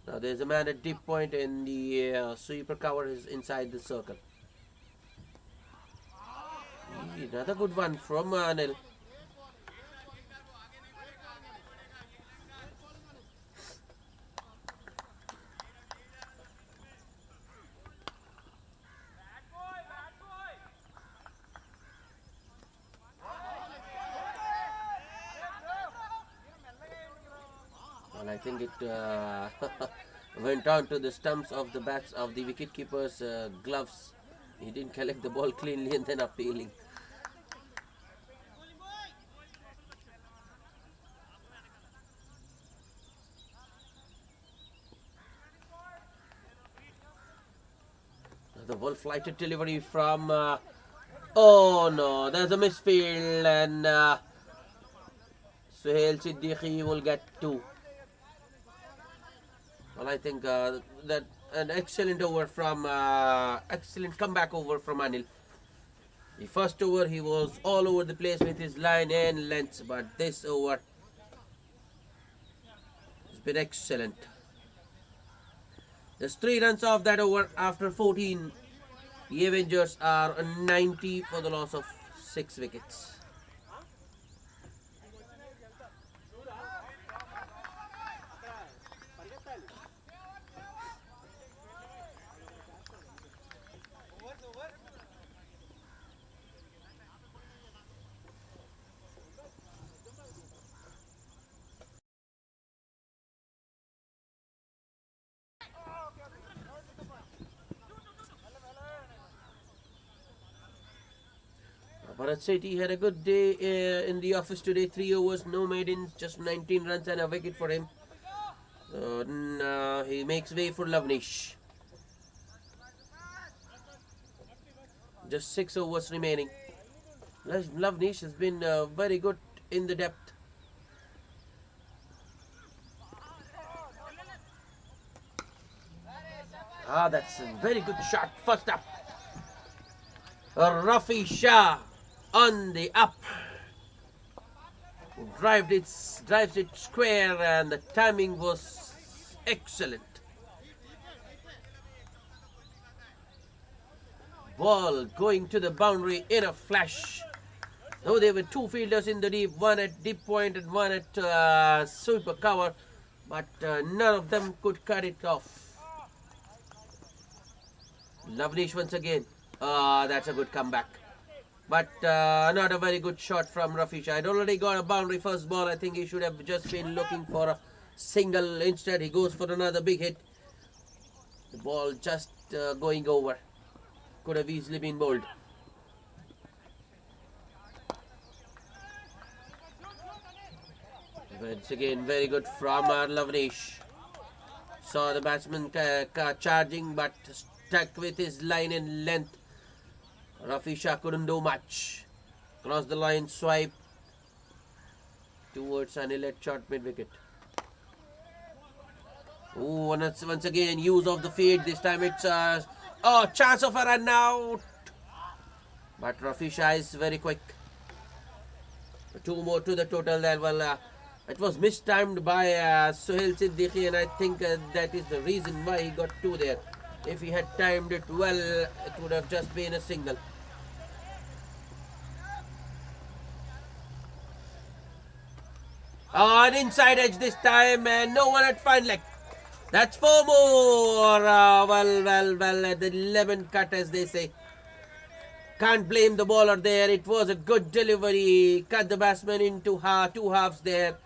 Now there's a man at deep point and the sweeper cover is inside the circle. Another good one from Anil. Well, I think it went on to the stumps of the bats of the wicketkeeper's gloves. He didn't collect the ball cleanly and then appealing. The well-flighted delivery from oh no, there's a misfield and Suhail Siddiqui will get 2. Well, I think that an excellent over from excellent comeback over from Anil. The first over he was all over the place with his line and lengths, but this over has been excellent. There's 3 runs off that over after 14. The Avengers are 90 for the loss of 6 wickets. Bharat Sethi had a good day in the office today. 3 overs, no maidens, just 19 runs and a wicket for him. He makes way for Lavnish. Just 6 overs remaining. Lavnish has been very good in the depth. That's a very good shot. First up. Rafi Shah on the up. Drives it square, and the timing was excellent. Ball going to the boundary in a flash. Though there were two fielders in the deep, one at deep point and one at sweeper cover, but none of them could cut it off. Lavnish once again. That's a good comeback. But not a very good shot from Rafish. I'd already got a boundary first ball. I think he should have just been looking for a single. Instead, he goes for another big hit. The ball just going over. Could have easily been bowled. Once again, very good from Lavnish. Saw the batsman charging, but stuck with his line and length. Rafi Shah couldn't do much. Cross the line, swipe towards Anil at short mid-wicket. Once again, use of the feed. This time it's chance of a run out. But Rafi Shah is very quick. 2 more to the total there. Well, it was mistimed by Sohail Siddiqui, and I think that is the reason why he got 2 there. If he had timed it well, it would have just been a single. An inside edge this time, and no one at fine leg. That's 4 more. The lemon cut, as they say. Can't blame the bowler there. It was a good delivery. Cut the batsman into 2 halves there.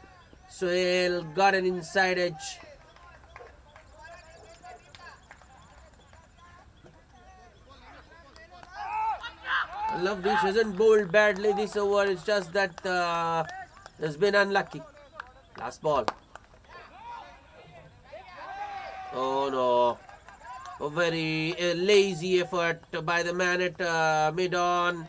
Sohail got an inside edge. Lavnish hasn't bowled badly this over. It's just that has been unlucky. Last ball. Oh no. A very lazy effort by the man at mid-on.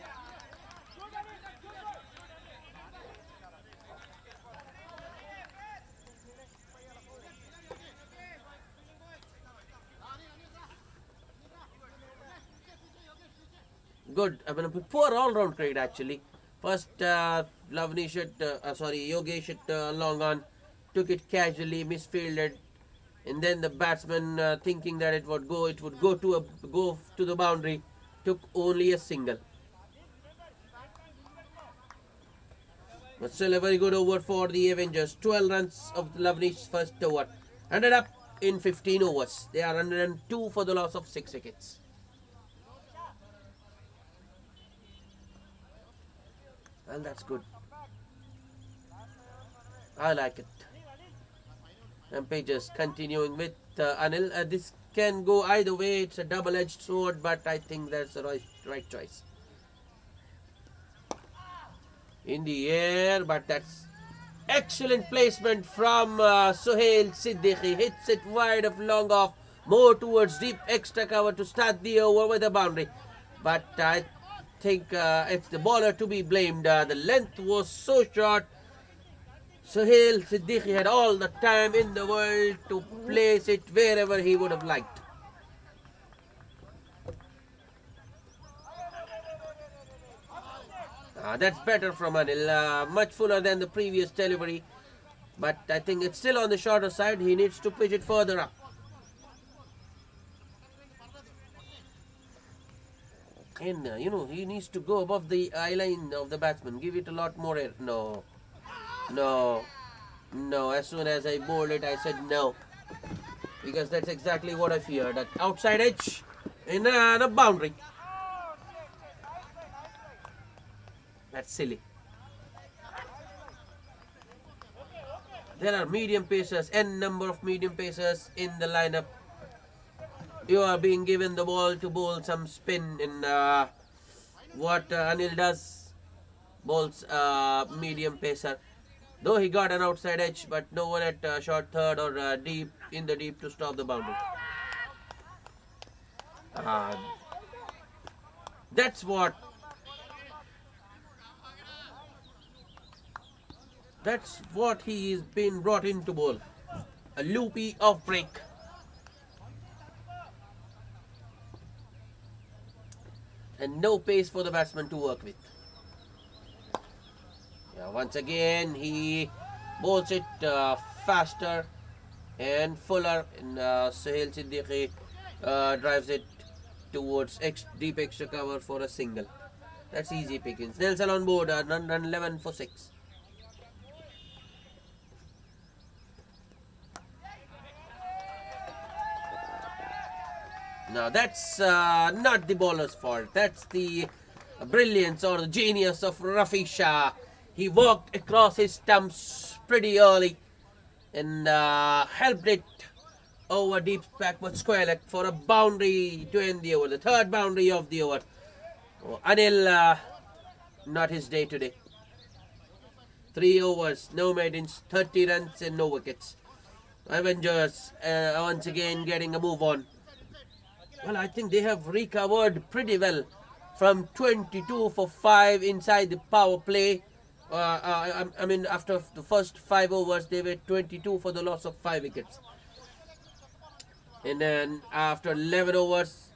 Good. I mean, a poor all-round cricket actually. First, Lavnish Yogesh hit long on, took it casually, misfielded, and then the batsman thinking that it would go to the boundary, took only a single. But still a very good over for the Avengers. 12 runs of Lavnish's first over. Ended up in 15 overs. They are 102 for the loss of 6 wickets. And that's good. I like it. Rampagers continuing with Anil. This can go either way. It's a double-edged sword, but I think that's the right choice. In the air, but that's excellent placement from Sohail Siddiqui. Hits it wide of long off, more towards deep extra cover to start the over with a boundary. But I think it's the bowler to be blamed. The length was so short. Sohail Siddiqui had all the time in the world to place it wherever he would have liked. That's better from Anil. Much fuller than the previous delivery. But I think it's still on the shorter side. He needs to pitch it further up. And, he needs to go above the eye line of the batsman. Give it a lot more air. No. As soon as I bowled it, I said no. Because that's exactly what I feared. That outside edge in a boundary. That's silly. There are medium pacers, n number of medium pacers in the lineup. You are being given the ball to bowl some spin in what Anil does. Bowls medium pacer. Though he got an outside edge, but no one at short third or deep to stop the boundary. That's what he's been brought in to bowl. A loopy off break. And no pace for the batsman to work with. Yeah, once again he bowls it faster and fuller, and Sohail Siddiqui drives it towards deep extra cover for a single. That's easy pickings. Nelson on board, run 11 for 6. Now that's not the bowler's fault. That's the brilliance or the genius of Rafi Shah. He walked across his stumps pretty early and helped it over deep backward square leg for a boundary to end the over. The third boundary of the over. Oh, Anil, not his day today. 3 overs, no maidens, 30 runs and no wickets. Avengers once again getting a move on. Well, I think they have recovered pretty well from 22 for 5 inside the power play. I mean, after the first 5 overs, they were 22 for the loss of 5 wickets. And then after 11 overs,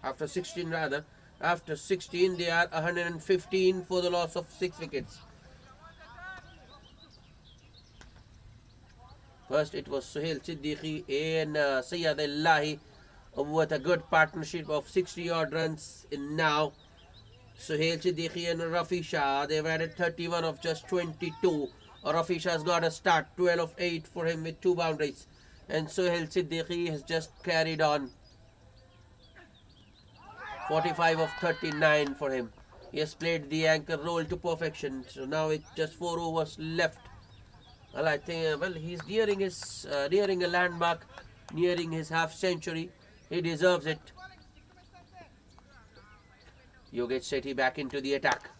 after 16 rather, after 16 they are 115 for the loss of 6 wickets. First it was Sohail Siddiqui and Sayyad Allahi with a good partnership of 60 odd runs. And now Sohail Siddiqui and Rafi Shah, they've added 31 of just 22. Rafi Shah's got a start, 12 of 8 for him with 2 boundaries. And Sohail Siddiqui has just carried on, 45 of 39 for him. He has played the anchor role to perfection. So now it's just 4 overs left. Well, I think he's nearing a landmark, nearing his half century. He deserves it. Yogesh Sethi back into the attack.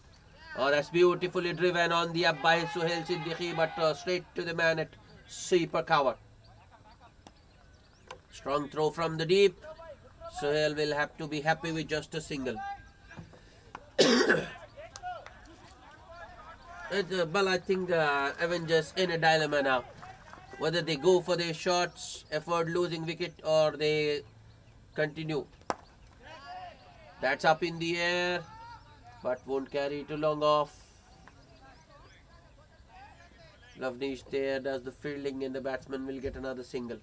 Oh, that's beautifully driven on the up by Sohail Siddiqui, but straight to the man at sweeper cover. Strong throw from the deep. Sohail will have to be happy with just a single. But I think Avengers in a dilemma now. Whether they go for their shots, avoid losing wicket, or they continue. That's up in the air, but won't carry too long off. Lavnish there does the fielding and the batsman will get another single.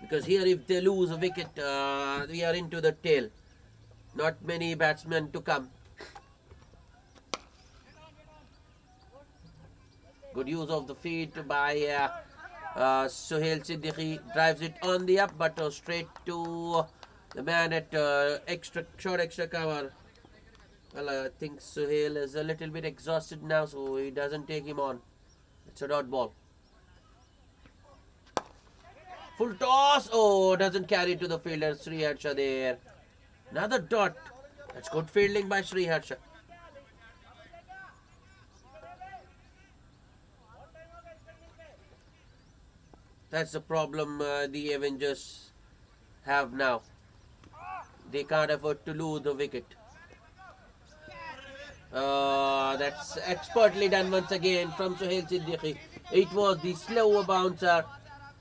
Because here if they lose a wicket, we are into the tail. Not many batsmen to come. Good use of the feet by Sohail Siddiqui. Drives it on the up, but straight to the man at short extra cover. Well, I think Sohail is a little bit exhausted now, so he doesn't take him on. It's a dot ball. Full toss. Oh, doesn't carry to the fielder. Sriharsha there. Another dot. That's good fielding by Sriharsha. That's the problem the Avengers have now. They can't afford to lose the wicket. That's expertly done once again from Sohail Siddiqui. It was the slower bouncer.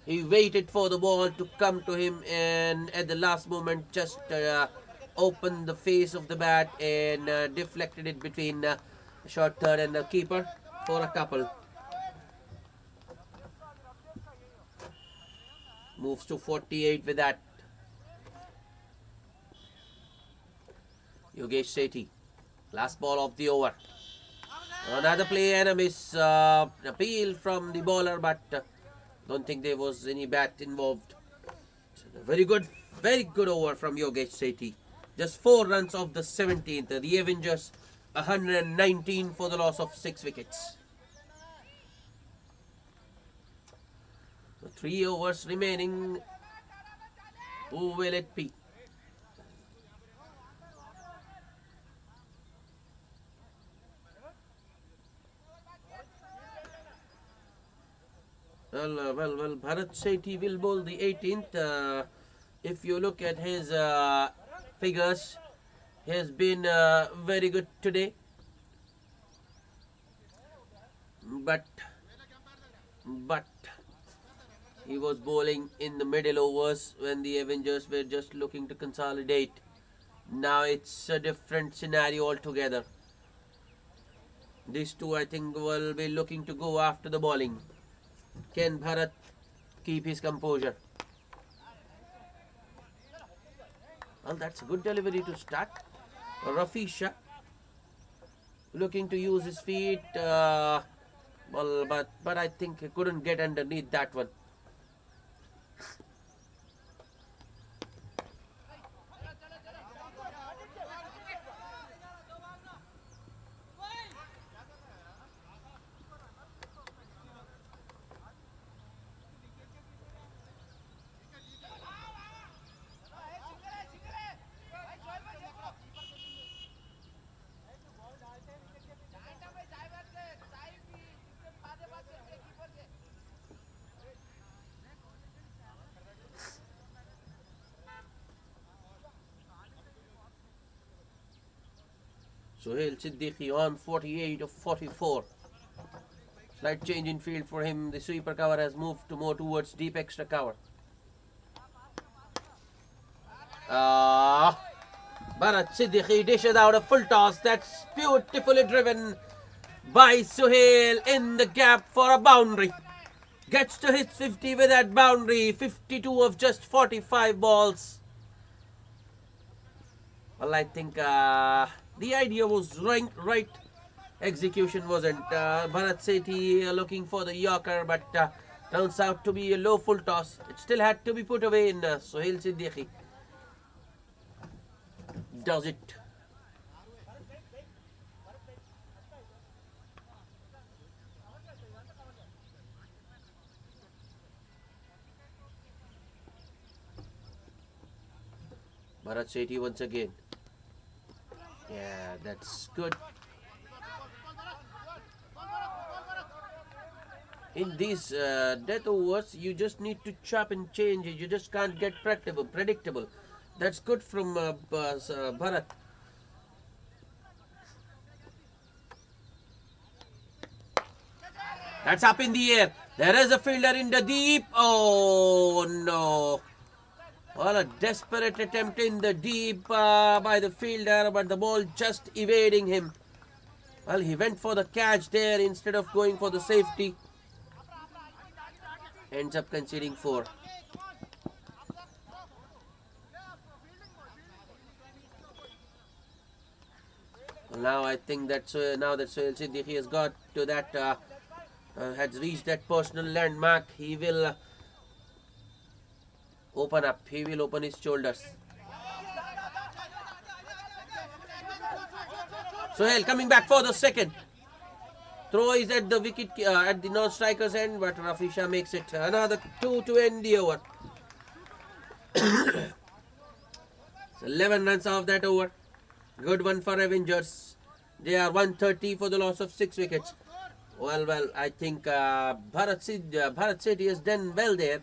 He waited for the ball to come to him and at the last moment just opened the face of the bat and deflected it between short third and the keeper for a couple. Moves to 48 with that. Yogesh Sethi. Last ball of the over. Another play and a miss. Appeal from the bowler, but don't think there was any bat involved. So very good over from Yogesh Sethi. Just 4 runs off the 17th. The Avengers 119 for the loss of 6 wickets. 3 overs remaining. Who will it be? Well, Bharat Sethi will bowl the 18th. If you look at his figures, he has been very good today. But he was bowling in the middle overs when the Avengers were just looking to consolidate. Now it's a different scenario altogether. These two, I think, will be looking to go after the bowling. Can Bharat keep his composure? Well, that's a good delivery to start. Rafisha looking to use his feet. But I think he couldn't get underneath that one. Sohail Siddiqui on 48 of 44. Slight change in field for him. The sweeper cover has moved to more towards deep extra cover. Bharat Siddiqui dishes out a full toss. That's beautifully driven by Sohail in the gap for a boundary. Gets to hit 50 with that boundary. 52 of just 45 balls. Well, I think the idea was right. Execution wasn't. Bharat Sethi looking for the Yorker, but turns out to be a low full toss. It still had to be put away in Sohail Siddiqui. Does it? Bharat Sethi once again. Yeah, that's good. In these death overs, you just need to chop and change it. You just can't get predictable. That's good from Bharat. That's up in the air. There is a fielder in the deep. Oh no. Well, a desperate attempt in the deep by the fielder, but the ball just evading him. Well, he went for the catch there instead of going for the safety. Ends up conceding 4. Well, now I think that now that Sohail Siddiqui has got to that, has reached that personal landmark, he will open up. He will open his shoulders. Sohail coming back for the second. Throw is at the wicket, at the non-striker's end, but Rafisha makes it. Another 2 to end the over. So 11 runs off that over. Good one for Avengers. They are 130 for the loss of 6 wickets. Well, I think Bharat Sethi has done well there.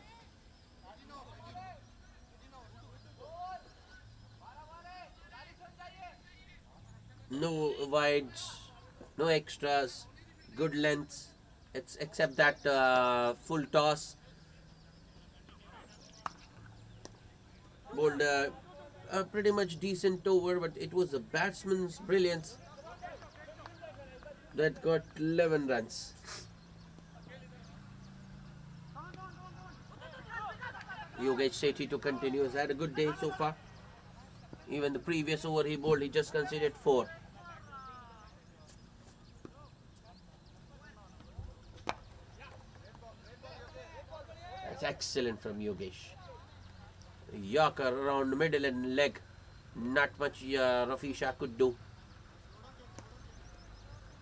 No wides, no extras, good lengths, except that full toss. Bowled a pretty much decent over, but it was the batsman's brilliance that got 11 runs. Yogesh Sethi to continue. Has had a good day so far. Even the previous over he bowled, he just conceded 4. That's excellent from Yogesh. Yorker around the middle and leg. Not much Rafisha could do.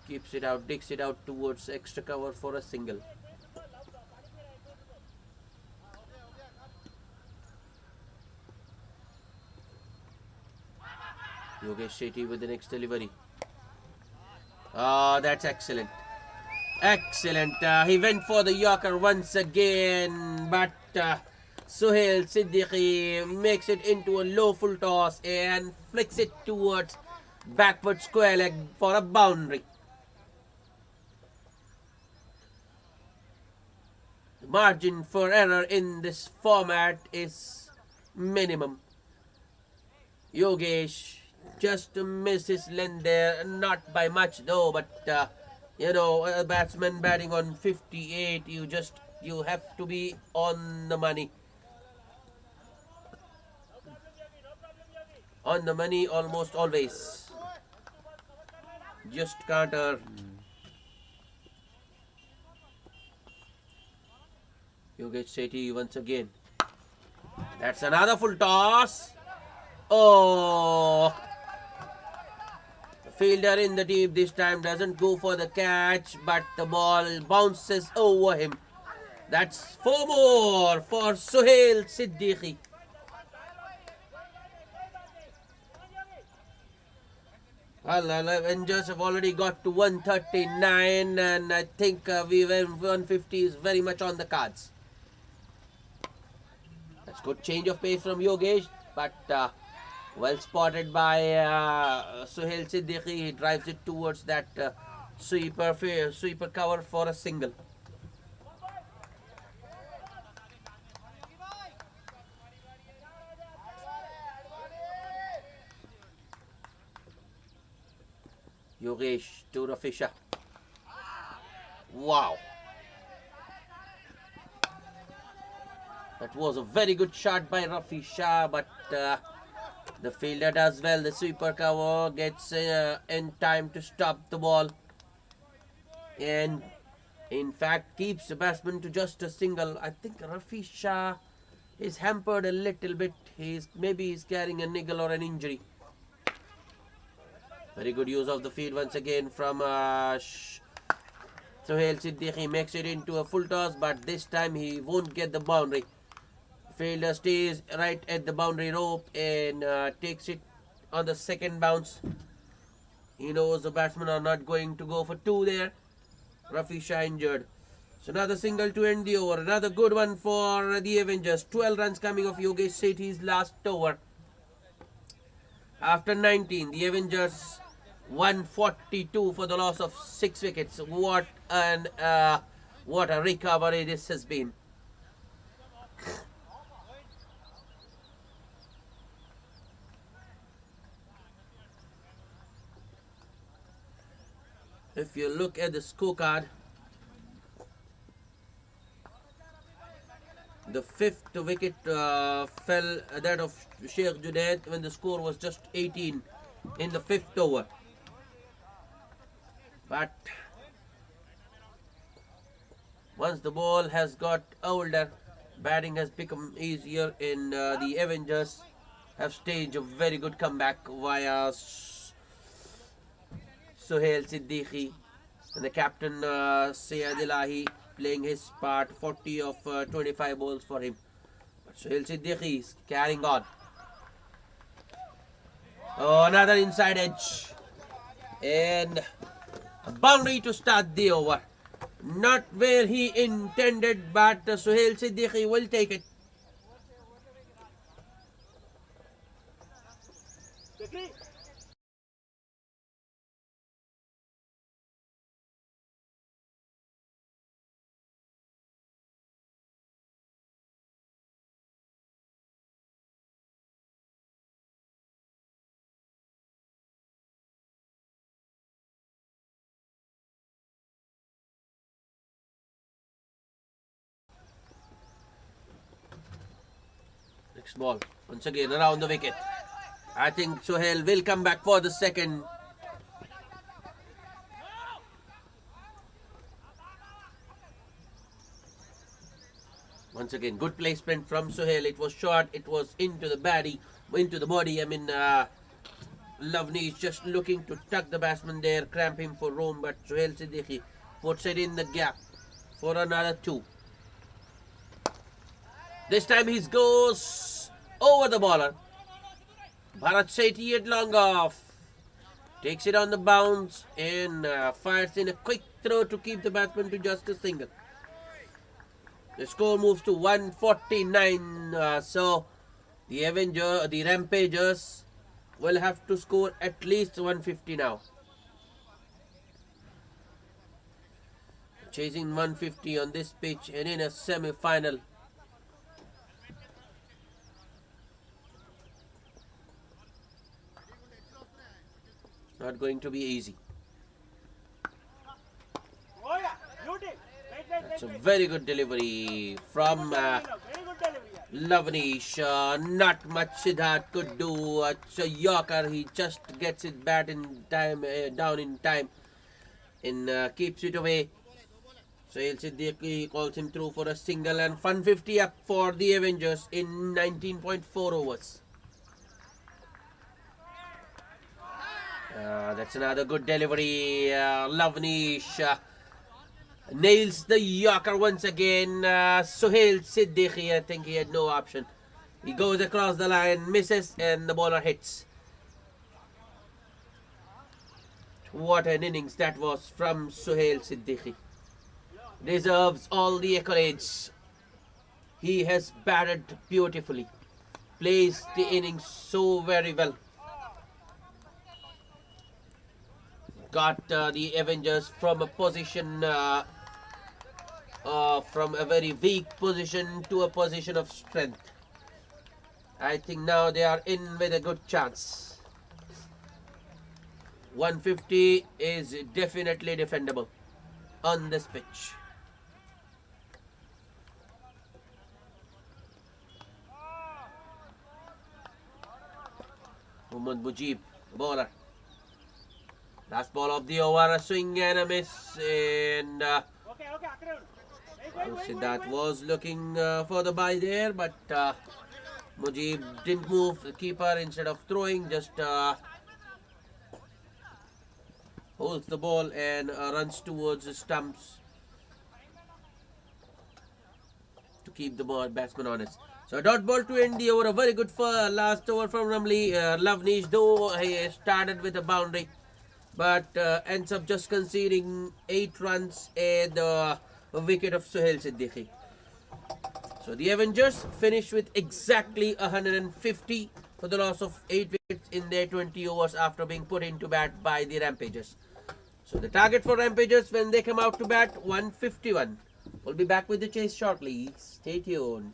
Keeps it out, digs it out towards extra cover for a single. Yogesh Sethi with the next delivery. That's excellent. Excellent. He went for the Yorker once again, but Suhail Siddiqui makes it into a low full toss and flicks it towards backward square leg for a boundary. The margin for error in this format is minimum. Yogesh just missed his length there, not by much though, but a batsman batting on 58, you have to be on the money. On the money almost always. Just can't err. Yogesh Sethi once again. That's another full toss. Oh, the fielder in the deep this time doesn't go for the catch, but the ball bounces over him. That's 4 more for Suhail Siddiqui. Well, Avengers have already got to 139, and I think 150 is very much on the cards. That's good change of pace from Yogesh, but well spotted by Suhail Siddiqui. He drives it towards that sweeper cover for a single. Yogesh to Rafi Shah. Wow. That was a very good shot by Rafi Shah, but the fielder does well. The sweeper cover gets in time to stop the ball, and in fact keeps the batsman to just a single. I think Rafi Shah is hampered a little bit. Maybe he's carrying a niggle or an injury. Very good use of the field once again from Suhail Siddiqui. Makes it into a full toss, but this time he won't get the boundary. Fielder stays right at the boundary rope and takes it on the second bounce. He knows the batsmen are not going to go for 2 there. Rafi Shah injured. So another single to end the over. Another good one for the Avengers. 12 runs coming off Yogesh Sethi's last over. After 19, the Avengers 142 for the loss of 6 wickets. What a recovery this has been. If you look at the scorecard, the 5th wicket fell, that of Sheikh Junaid, when the score was just 18 in the 5th over. But once the ball has got older, batting has become easier, and the Avengers have staged a very good comeback via Suhail Siddiqui and the captain Syed Ilahi playing his part. 40 of 25 balls for him. But Suhail Siddiqui is carrying on. Oh, another inside edge. And a boundary to start the over. Not where he intended, but Suhail Siddiqui will take it. Next ball, once again around the wicket. I think Suhail will come back for the second. Once again, good placement from Suhail. It was short, it was into the body. I mean, Lovely is just looking to tuck the batsman there, cramp him for room, but Suhail Siddiqui puts it in the gap for another 2. This time he goes over the bowler. Bharat Sethi at long off. Takes it on the bounce and fires in a quick throw to keep the batsman to just a single. The score moves to 149. So the Rampagers will have to score at least 150 now. Chasing 150 on this pitch and in a semi-final. Not going to be easy. That's a very good delivery from Lavanish. Not much Siddharth could do. It's a Yorker. He just gets it bat in time, down in time, and keeps it away. Sohail Siddiqui calls him through for a single and 150 up for the Avengers in 19.4 overs. That's another good delivery. Lavanish nails the Yorker once again. Sohail Siddiqui, I think he had no option. He goes across the line, misses, and the bowler hits. What an innings that was from Sohail Siddiqui. Deserves all the accolades. He has batted beautifully. Plays the innings so very well. Got the Avengers from a position, from a very weak position to a position of strength. I think now they are in with a good chance. 150 is definitely defendable on this pitch. Mohammad Mujib, bowler. Last ball of the over, a swing and a miss. And Siddharth was looking for the bye there, but Mujib didn't move the keeper. Instead of throwing, just holds the ball and runs towards the stumps to keep the batsman honest. So a dot ball to end the over. A very good last over from Lavanish, though he started with a boundary, but ends up just conceding 8 runs and a wicket of Sohail Siddiqui. So the Avengers finished with exactly 150 for the loss of 8 wickets in their 20 overs after being put into bat by the Rampagers. So the target for Rampagers when they come out to bat, 151. We'll be back with the chase shortly. Stay tuned.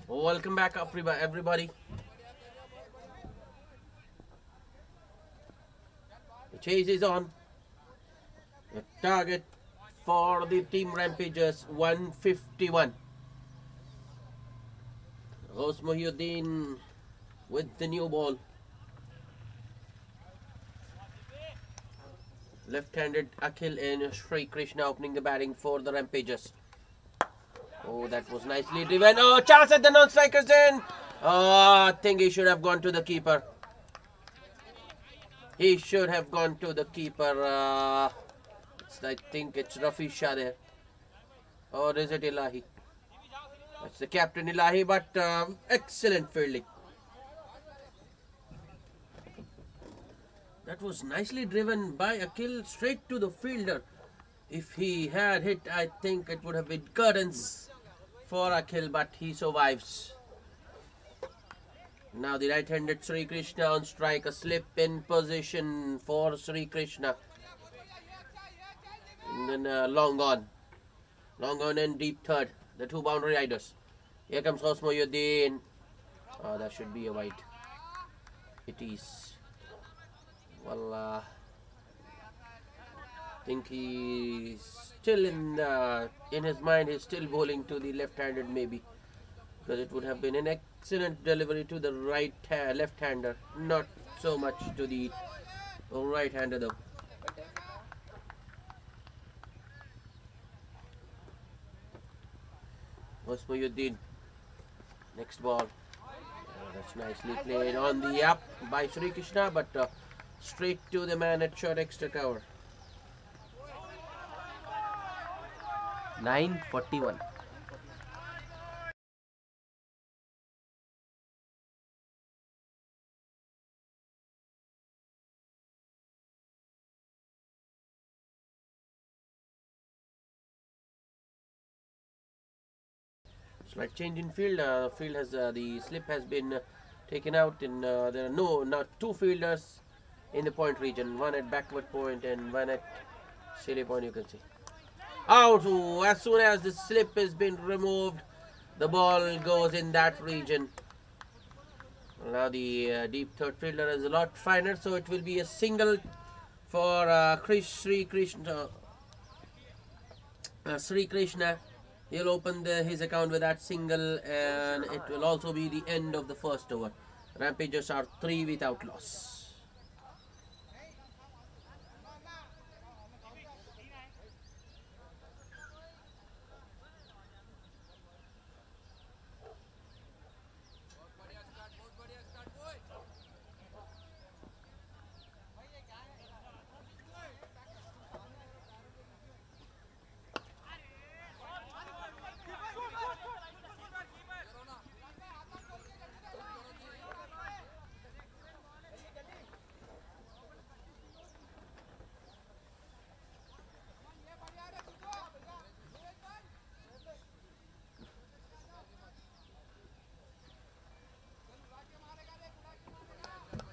Welcome back, everybody. The chase is on. The target for the team Rampagers 151. Rose Mohyuddin with the new ball. Left-handed Akhil and Sri Krishna opening the batting for the Rampagers. Oh, that was nicely driven. Oh, chance at the non-strikers in. Oh, I think he should have gone to the keeper. He should have gone to the keeper. I think it's Rafi Shah there. Or is it Ilahi? It's the captain Ilahi, but excellent fielding. That was nicely driven by Akhil straight to the fielder. If he had hit, I think it would have been curtains for Akhil, but he survives. Now the right-handed Sri Krishna on strike. A slip in position for Sri Krishna. And then long on. Long on and deep third. The two boundary riders. Here comes Rose Mohyuddin. Oh, that should be a wide. It is. Well, I think he's still in his mind. He's still bowling to the left-handed maybe, because it would have been an excellent delivery to the left-hander, not so much to the right-hander though. Rose Mohyuddin. Next ball. That's nicely played on the up by Sri Krishna, but straight to the man at short extra cover. 9:41. Slight change in field. Field has the slip has been taken out, and there are now two fielders in the point region. One at backward point and one at silly point. You can see. Out. As soon as the slip has been removed, the ball goes in that region. Now the deep third fielder is a lot finer, so it will be a single for Sri Krishna. Sri Krishna. He'll open his account with that single, and it will also be the end of the first over. Rampagers are 3 without loss.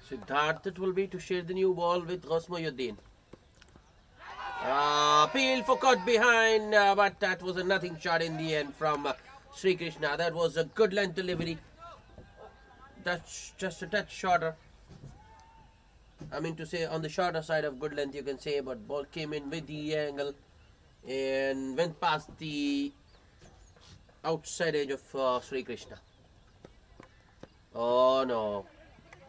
Siddharth it will be to share the new ball with Rose Mohyuddin. Appeal for caught behind, but that was a nothing shot in the end from Sri Krishna. That was a good length delivery. That's just a touch shorter. I mean to say on the shorter side of good length, you can say, but ball came in with the angle and went past the outside edge of Sri Krishna. Oh no.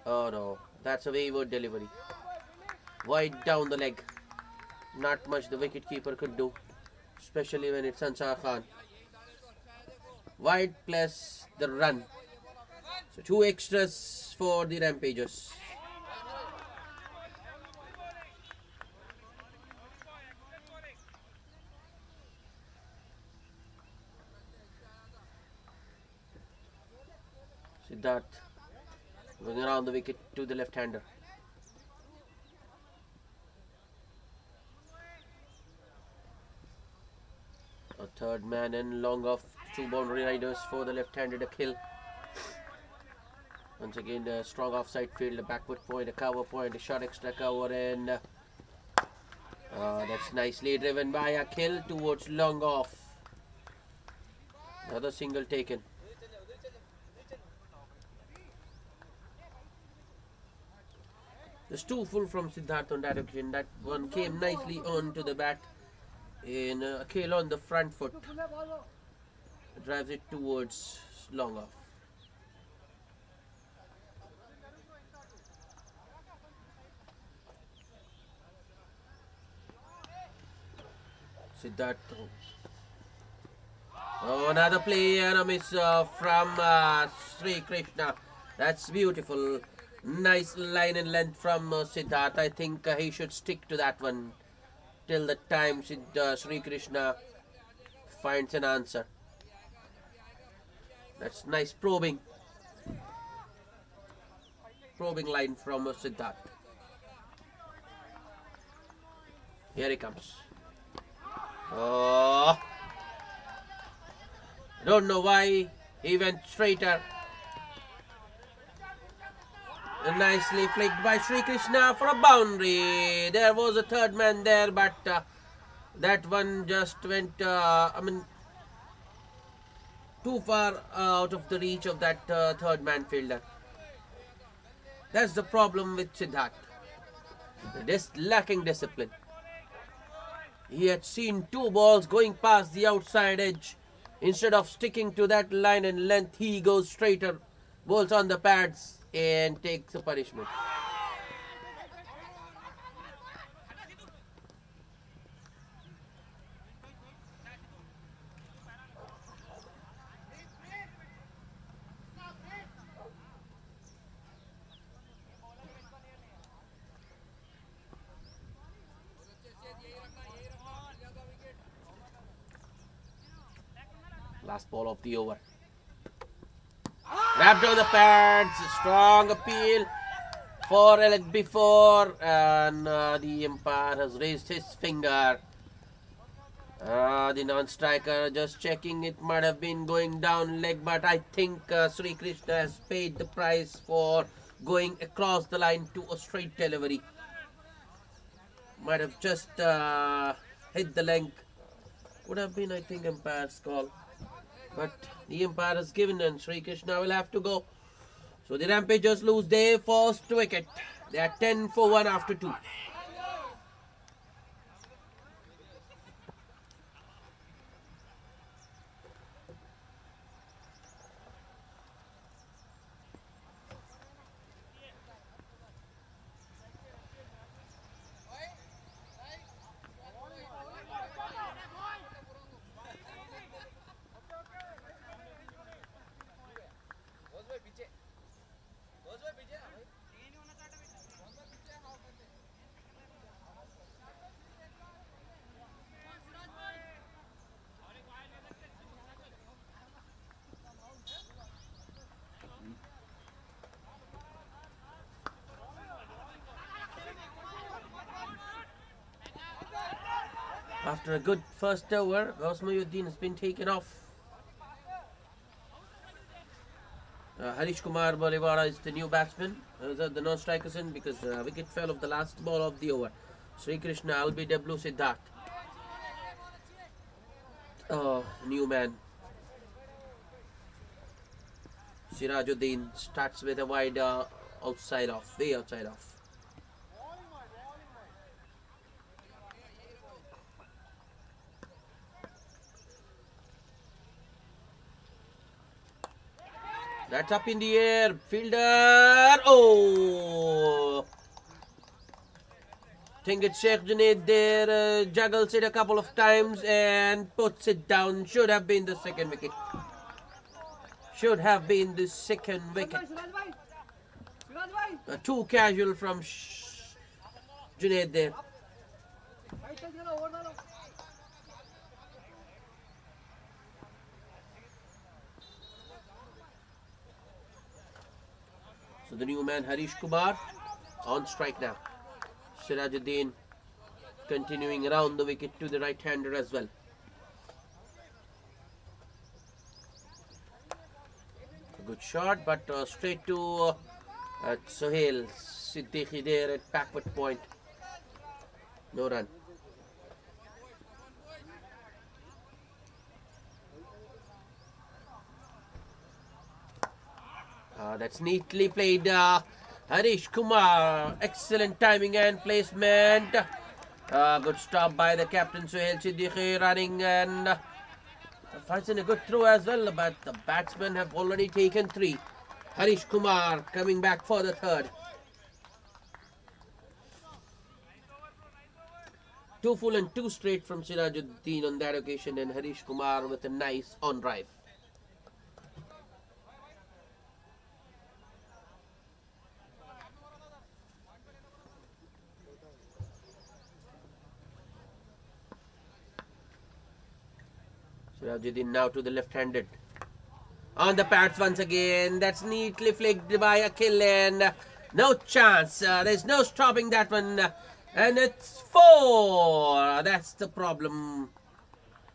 Oh no, that's a wayward delivery. Wide down the leg. Not much the wicketkeeper could do, especially when it's Ansar Khan. Wide plus the run. So 2 extras for the Rampagers. Siddharth going around the wicket to the left-hander. A third man and long off, 2 boundary riders for the left-handed Akhil. Once again, the strong offside field, a backward point, a cover point, a short extra cover, and that's nicely driven by Akhil towards long off. Another single taken. Just too full from Siddharth on that occasion. That one came nicely on to the bat. In Akhil on the front foot. Drives it towards long off. Siddharth. Oh, another play and a miss from Sri Krishna. That's beautiful. Nice line and length from Siddharth. I think he should stick to that one till the time Sri Krishna finds an answer. That's nice probing line from Siddharth. Here he comes. Oh, don't know why he went straighter. Nicely flicked by Sri Krishna for a boundary. There was a third man there, but that one just went, too far out of the reach of that third man fielder. That's the problem with Siddharth. Just lacking discipline. He had seen two balls going past the outside edge. Instead of sticking to that line and length, he goes straighter, bowls on the pads and takes a punishment. Last ball of the over. Wrapped on the pads. Strong appeal for a leg before. And the umpire has raised his finger. The non-striker just checking. It might have been going down leg, but I think Sri Krishna has paid the price for going across the line to a straight delivery. Might have just hit the leg. Would have been, I think, umpire's call. But the umpire has given and Sri Krishna will have to go. So the Rampagers lose their first wicket. They are 10 for 1 after 2. After a good first over, Ghausmayuddin has been taken off. Harish Kumar Bolivara is the new batsman. The non-strikers in because wicket fell of the last ball of the over. Sri Krishna, LBW Siddharth. Oh, new man. Sirajuddin starts with a wide outside off, way outside off. That's up in the air. Fielder. Oh. Think it's Sheikh Junaid there. Juggles it a couple of times and puts it down. Should have been the second wicket. Should have been the second wicket. Too casual from Junaid there. So the new man Harish Kumar on strike now. Sirajuddin continuing around the wicket to the right-hander as well. A good shot, but straight to Sohail Siddiqui there at backward point. No run. That's neatly played Harish Kumar, excellent timing and placement. Good stop by the captain Suhail Siddiqui, running and finds in a good throw as well, but the batsmen have already taken 3. Harish Kumar coming back for the 3rd. 2 full and 2 straight from Sirajuddin on that occasion, and Harish Kumar with a nice on drive. Sirajuddin now to the left-handed. On the pads once again. That's neatly flicked by Akhil, and no chance. There's no stopping that one. And it's 4. That's the problem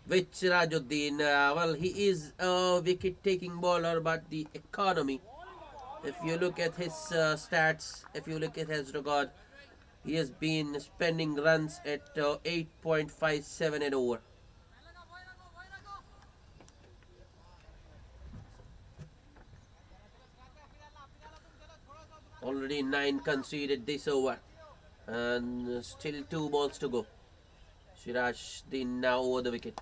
with Sirajuddin. Well, he is a wicket-taking bowler, but the economy, if you look at his stats, if you look at his record, he has been spending runs at 8.57 an over. Already 9 conceded this over, and still 2 balls to go. Sirajuddin now over the wicket.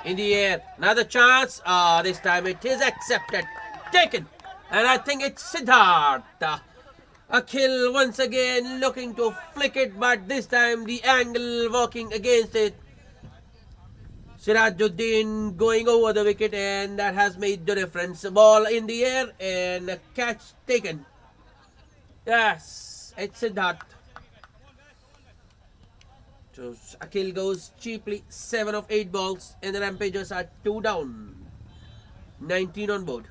In the air, another chance. This time it is accepted, taken, and I think it's Siddharth. Akhil once again looking to flick it, but this time the angle working against it. Sirajuddin going over the wicket, and that has made the difference. Ball in the air and a catch taken. Yes, it's Siddharth. So Akhil goes cheaply, 7 of 8 balls, and the Rampagers are 2 down. 19 on board.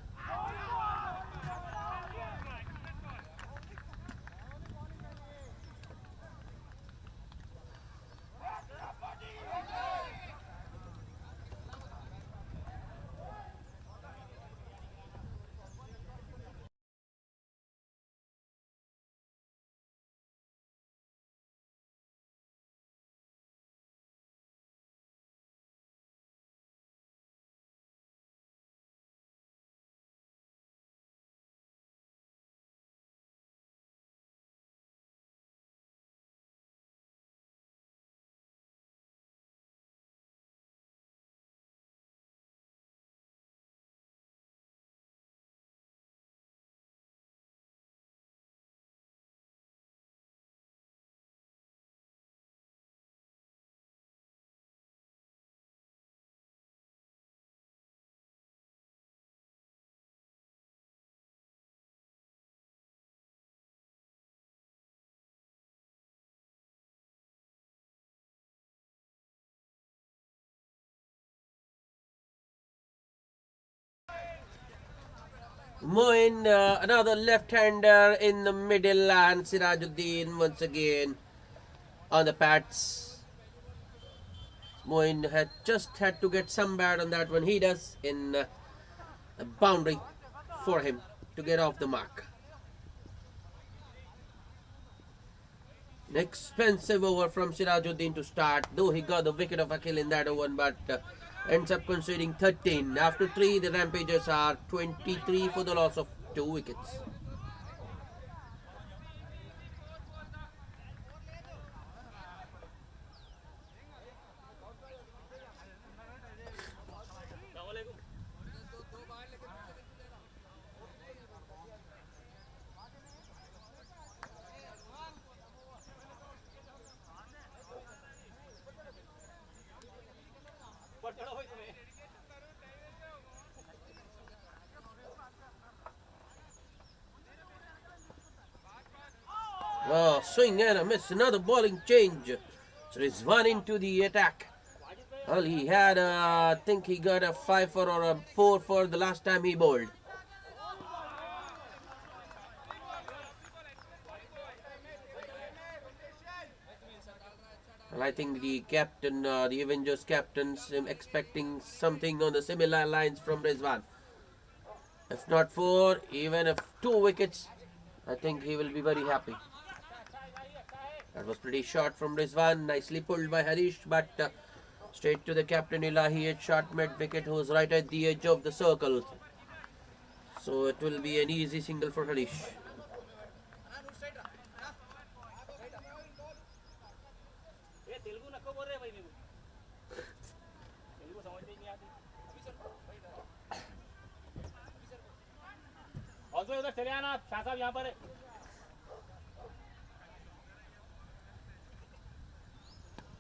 Moin, another left-hander in the middle, and Sirajuddin once again on the pads. Moin had just had to get some bat on that one. He does in a boundary for him to get off the mark. An expensive over from Sirajuddin to start, though he got the wicket of Akhil in that over, but ends up conceding 13. After 3, the Rampagers are 23 for the loss of 2 wickets. Oh, swing and a miss. Another bowling change. So Rizwan into the attack. Well, he had, I think he got a 5 for or a 4 for the last time he bowled. Well, I think the captain, the Avengers captain's expecting something on the similar lines from Rizwan. If not 4, even if 2 wickets, I think he will be very happy. That was pretty short from Rizwan, nicely pulled by Harish, but straight to the captain Ilahi at short mid-wicket, who was right at the edge of the circle. So it will be an easy single for Harish.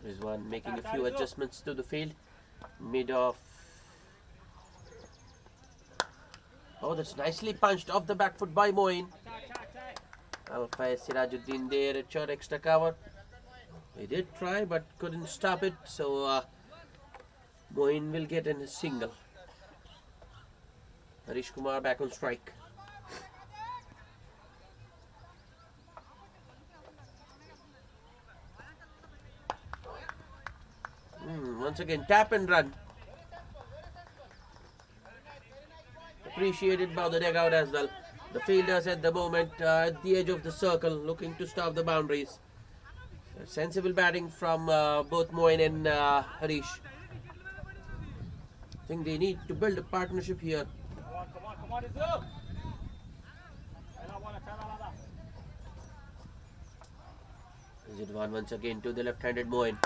Rizwan making a few adjustments to the field. Mid off. Oh, that's nicely punched off the back foot by Moin. Al-Faiz Sirajuddin there at short extra cover. He did try but couldn't stop it. So Moin will get in a single. Harish Kumar back on strike. Once again, tap and run. Appreciated by the dugout as well. The fielders at the moment at the edge of the circle looking to stop the boundaries. Sensible batting from both Moin and Harish. I think they need to build a partnership here. Is it one once again to the left-handed Moin?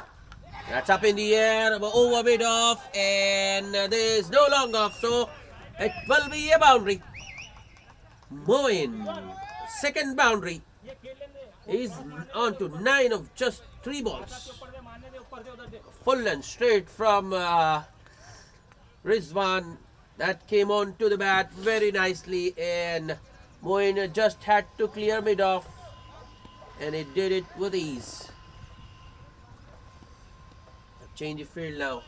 That's up in the air, over mid off, and there is no long off, so it will be a boundary. Moin, second boundary. He's on to 9 of just 3 balls. Full and straight from Rizwan. That came on to the bat very nicely, and Moin just had to clear mid off, and he did it with ease. Change of field now.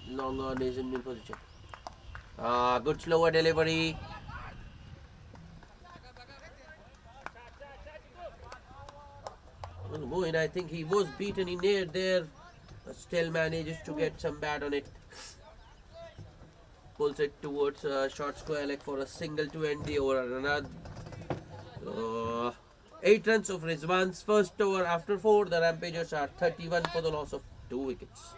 Long on is in position. Good slower delivery. Moin, I think he was beaten in air there, but still manages to get some bat on it. Pulls it towards short square leg for a single to end the over. Another 8 runs of Rizwan's first over after 4. The Rampagers are 31 for the loss of 2 wickets.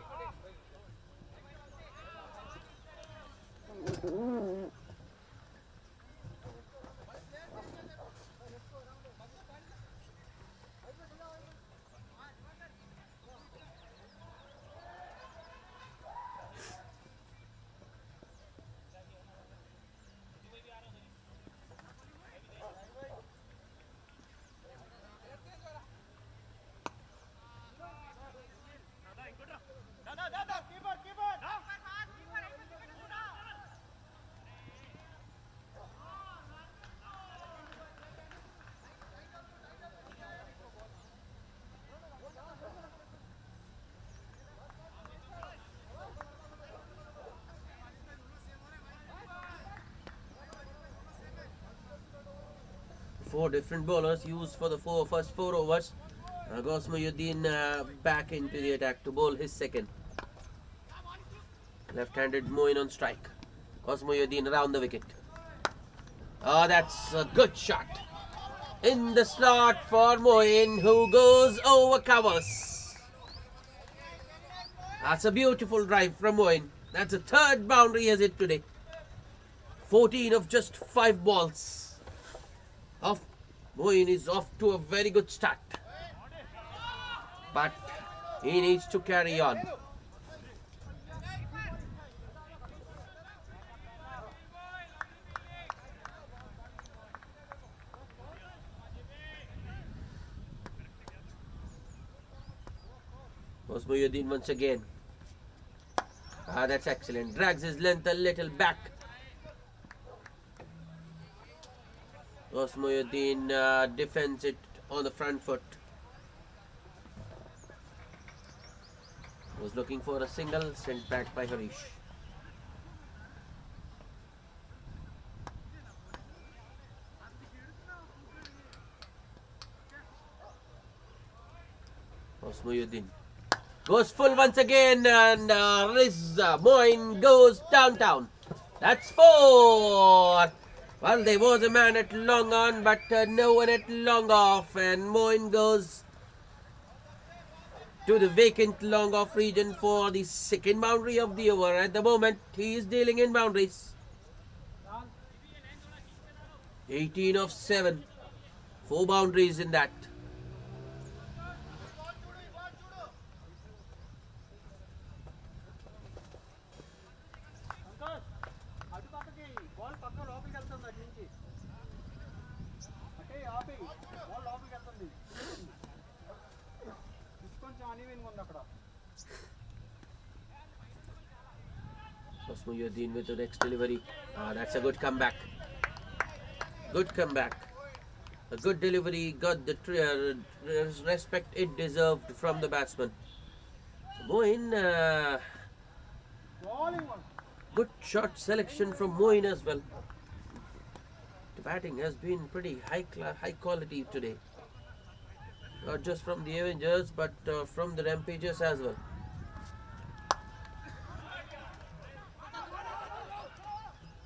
Four different bowlers used for the first 4 overs. Gosmuddin back into the attack to bowl his second. Left-handed Moin on strike. Gosmuddin around the wicket. That's a good shot. In the slot for Moin, who goes over covers. That's a beautiful drive from Moin. That's a 3rd boundary he has hit today. 14 of just 5 balls. Moin is off to a very good start, but he needs to carry on. Gosmuddin once again. That's excellent. Drags his length a little back. Gosmuddin defends it on the front foot. Was looking for a single, sent back by Harish. Gosmuddin goes full once again, and Moin goes downtown. That's 4. Well, there was a man at long on, but no one at long off, and Moin goes to the vacant long off region for the second boundary of the over. At the moment, he is dealing in boundaries. 18 of 7. 4 boundaries in that. Muhyiddin with the next delivery. That's a good comeback. Good comeback. A good delivery, got the respect it deserved from the batsman. Moin, good shot selection from Moin as well. The batting has been pretty high quality today. Not just from the Avengers, but from the Rampagers as well.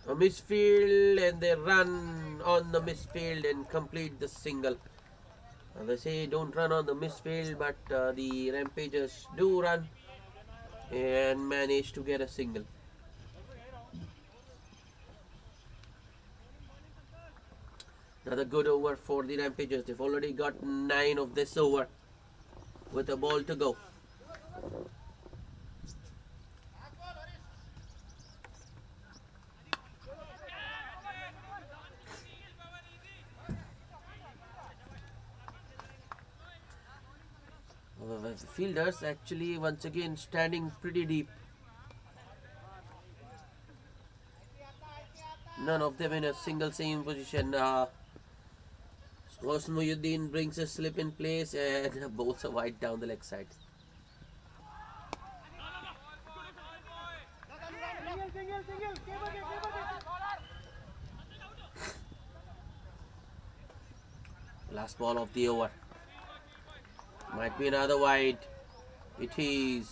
A misfield, and they run on the misfield and complete the single. They say don't run on the misfield, but the Rampagers do run and manage to get a single. Another good over for the Rampagers. They've already got 9 of this over with a ball to go. The fielders actually once again standing pretty deep. None of them in a single same position. Muhyiddin brings a slip in place and bowls a wide down the leg side. Last ball of the over. Might be another wide. It is.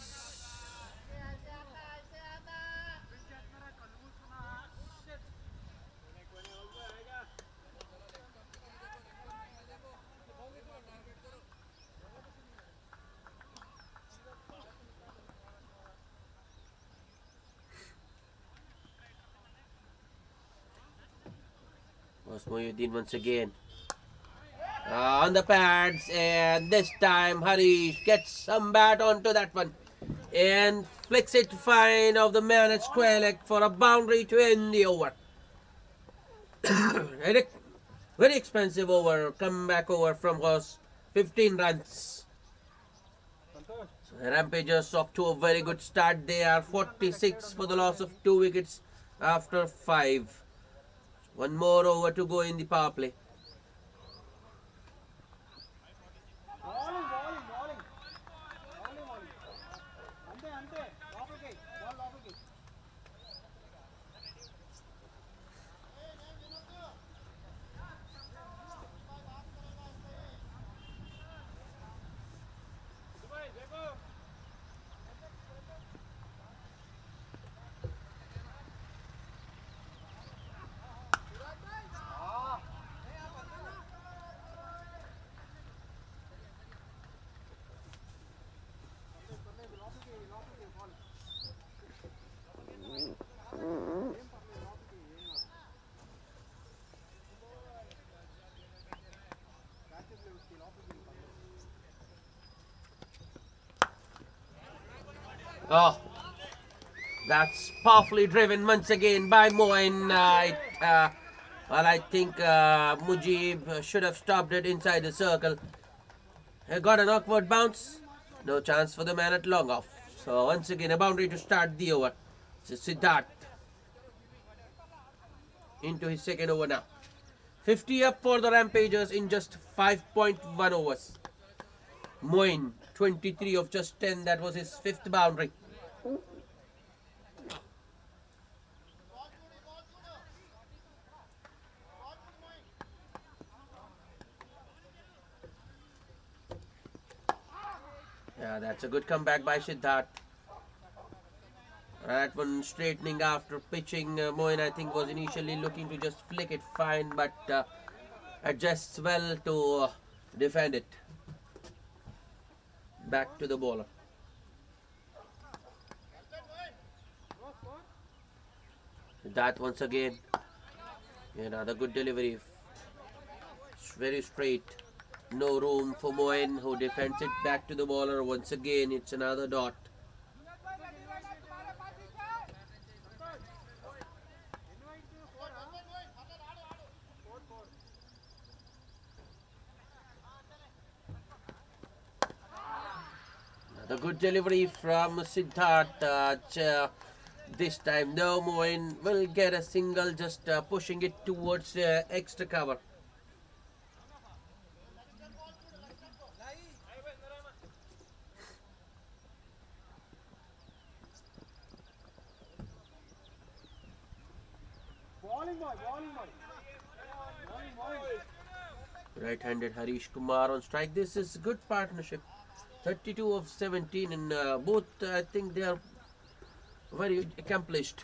Muhyiddin once again. On the pads, and this time Harish gets some bat onto that one and flicks it fine of the man at square leg for a boundary to end the over. Very expensive over, comeback over from Horse, 15 runs. So the Rampagers off to a very good start. They are 46 for the loss of 2 wickets after 5. One more over to go in the power play. Oh, that's powerfully driven once again by Moin. Well, I think Mujib should have stopped it inside the circle. He got an awkward bounce. No chance for the man at long off. So once again, a boundary to start the over. It's Siddharth into his second over now. 50 up for the Rampagers in just 5.1 overs. Moin, 23 of just 10. That was his 5th boundary. Yeah, that's a good comeback by Siddharth. That one straightening after pitching. Moin, I think, was initially looking to just flick it fine, but adjusts well to defend it. Back to the bowler. That once again. Another good delivery. It's very straight. No room for Moin, who defends it back to the bowler. Once again, it's another dot. The good delivery from Siddharth. This time, no, Moin will get a single, just pushing it towards extra cover. Right-handed Harish Kumar on strike. This is good partnership. 32 of 17, and both I think they are very accomplished.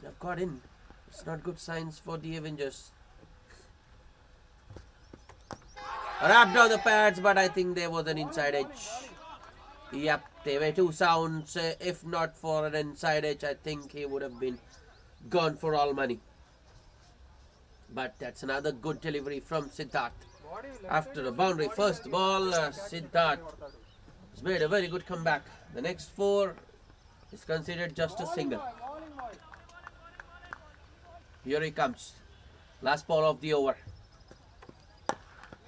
They've got in. It's not good signs for the Avengers. Wrapped on the pads, but I think there was an inside edge. Yep, they were two sounds. If not for an inside edge, I think he would have been gone for all money. But that's another good delivery from Siddharth. After the boundary first ball, Siddharth has made a very good comeback. The next four is considered just a single. Here he comes. Last ball of the over.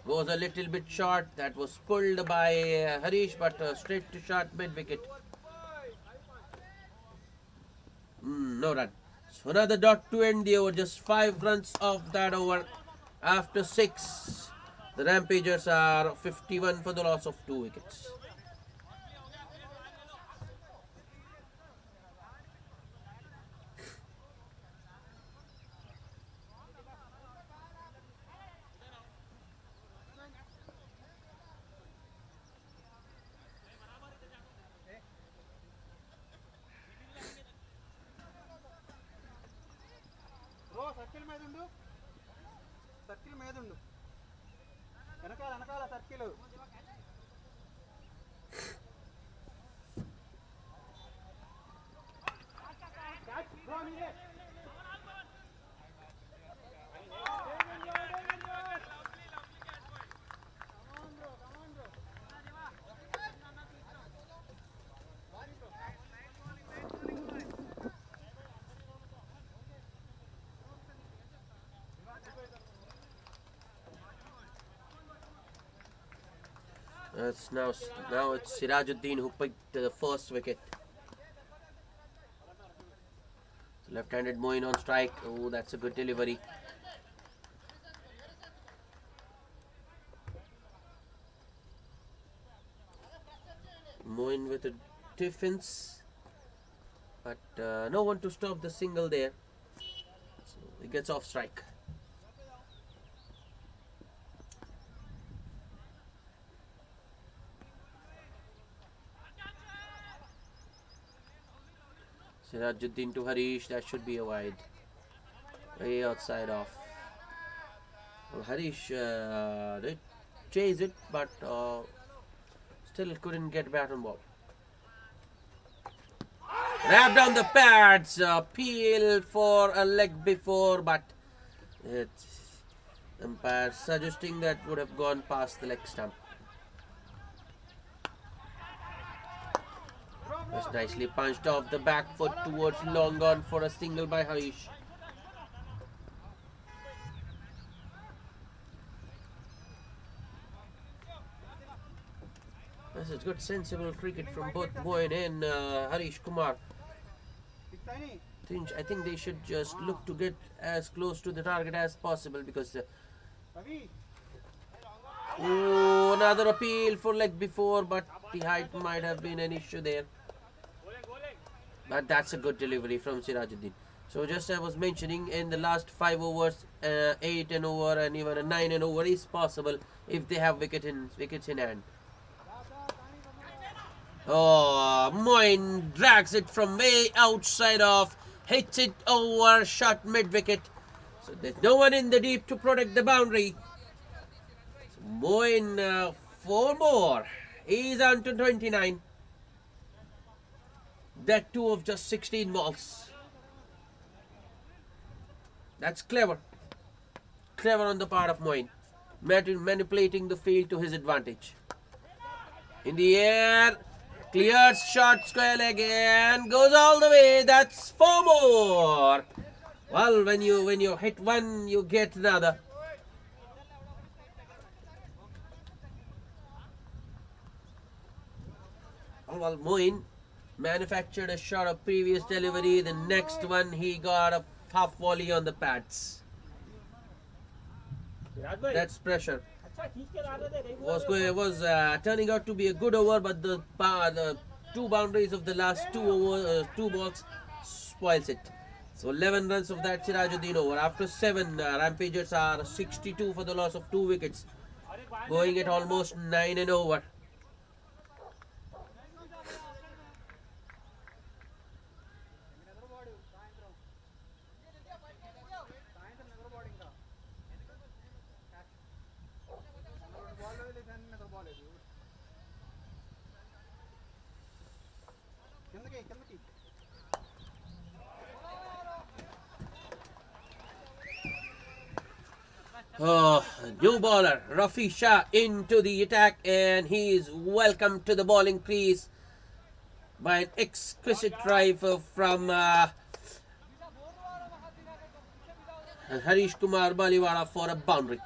Goes a little bit short. That was pulled by Harish, but straight to short mid-wicket. No run. So another dot to end the over. Just 5 runs off that over. After 6, the Rampagers are 51 for the loss of 2 wickets. Circle మీద ఉండు వెనకాల circle Now it's Sirajuddin who picked the first wicket. So left-handed Moin on strike. Oh, that's a good delivery. Moin with a defense, but no one to stop the single there. So he gets off strike. Sirajuddin to Harish, that should be a wide. Way outside off. Well, Harish did chase it, but still couldn't get bat on ball. Wrapped on the pads, peel for a leg before, but it's umpire suggesting that would have gone past the leg stump. Just nicely punched off the back foot towards long on for a single by Harish. This is good sensible cricket from both Moin and Harish Kumar. I think they should just look to get as close to the target as possible, because another appeal for leg before, but the height might have been an issue there. But that's a good delivery from Sirajuddin. So just I was mentioning, in the last 5 overs, 8 an over and even a 9 an over is possible if they have wickets in hand. Oh, Moin drags it from way outside off, hits it over, shot mid-wicket. So there's no one in the deep to protect the boundary. So Moin, 4 more. He's on to 29. That too of just 16 balls. That's clever. Clever on the part of Moin. Manipulating the field to his advantage. In the air. Clears, shot, square leg, and goes all the way. That's 4 more. Well, when you hit one, you get another. Well, Moin manufactured a shot of previous delivery. The next one he got a half volley on the pads. That's pressure. Was turning out to be a good over, but the two boundaries of the last two balls spoils it. So 11 runs of that Sirajuddin over. After 7, Rampagers are 62 for the loss of 2 wickets, going at almost 9 and over. Oh, new bowler Rafi Shah into the attack, and he is welcomed to the bowling crease by an exquisite drive from Harish Kumar Baliwala for a boundary.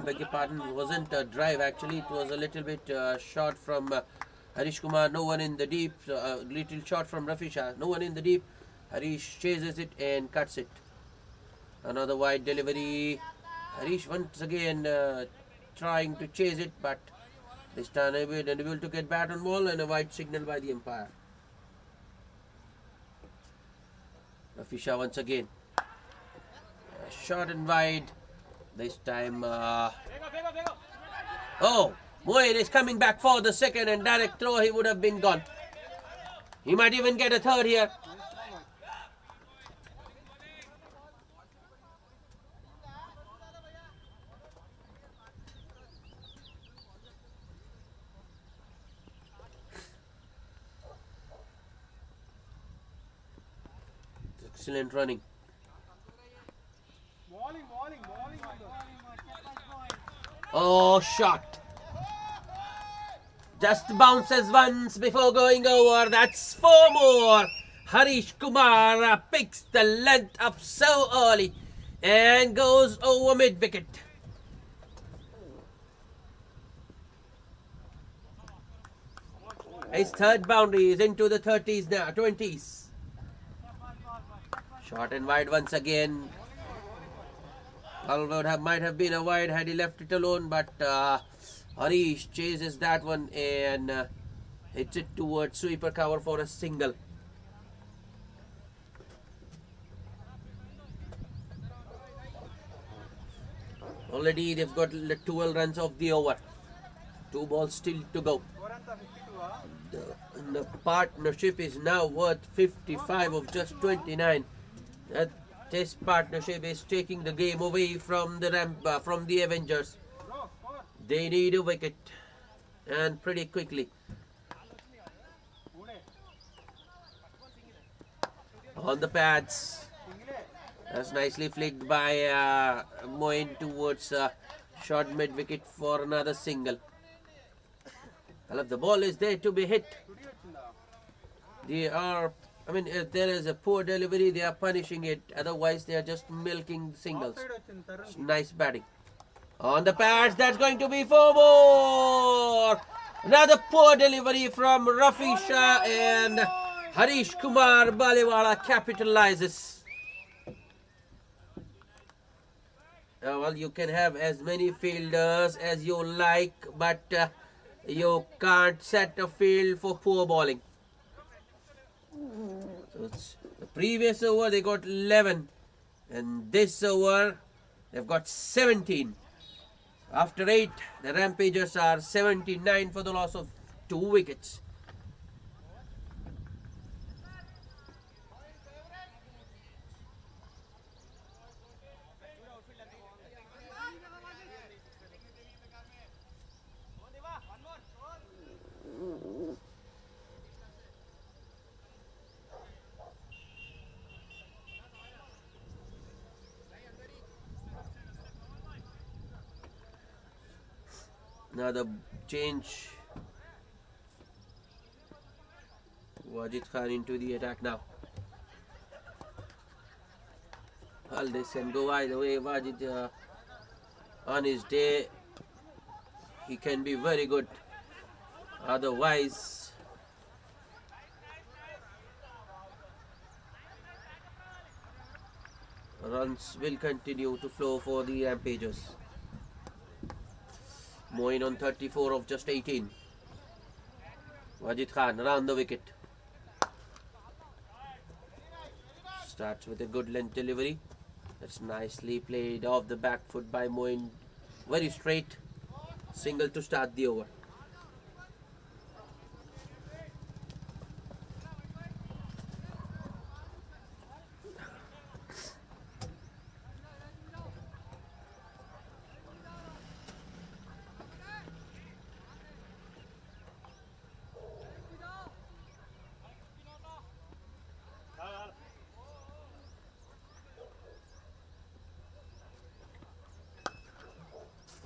Beg your pardon, it wasn't a drive actually, it was a little bit short from Harish Kumar, no one in the deep, little short from Rafi Shah, no one in the deep. Harish chases it and cuts it. Another wide delivery. Harish once again trying to chase it, but this time unable to get bat on ball, and a wide signal by the umpire. Rafi Shah once again. Short and wide. This time, oh, Moin is coming back for the second, and direct throw, he would have been gone. He might even get a third here. Excellent running. Oh, shot. Just bounces once before going over. That's 4 more. Harish Kumar picks the length up so early and goes over mid-wicket. His third boundary is into the 30s now, 20s. Short and wide once again. Although might have been a wide had he left it alone, but Harish chases that one and hits it towards sweeper cover for a single. Already they've got 12 runs off the over. 2 balls still to go. The partnership is now worth 55 of just 29. That Test partnership is taking the game away from the from the Avengers. They need a wicket, and pretty quickly. On the pads. That's nicely flicked by Moin towards short mid-wicket for another single. Well, if the ball is there to be hit, they are, I mean, if there is a poor delivery, they are punishing it. Otherwise, they are just milking singles. Nice batting. On the pads, that's going to be 4 more. Another poor delivery from Rafi Shah, and Harish Kumar Baliwala capitalizes. Well, you can have as many fielders as you like, but you can't set a field for poor bowling. So it's the previous over they got 11, and this over they've got 17. After 8, the Rampagers are 79 for the loss of 2 wickets. Now the change. Wajid Khan into the attack now. Well, this can go either way. Wajid, on his day, he can be very good. Otherwise, runs will continue to flow for the Rampagers. Moin on 34 of just 18. Wajid Khan around the wicket. Starts with a good length delivery. That's nicely played off the back foot by Moin. Very straight. Single to start the over.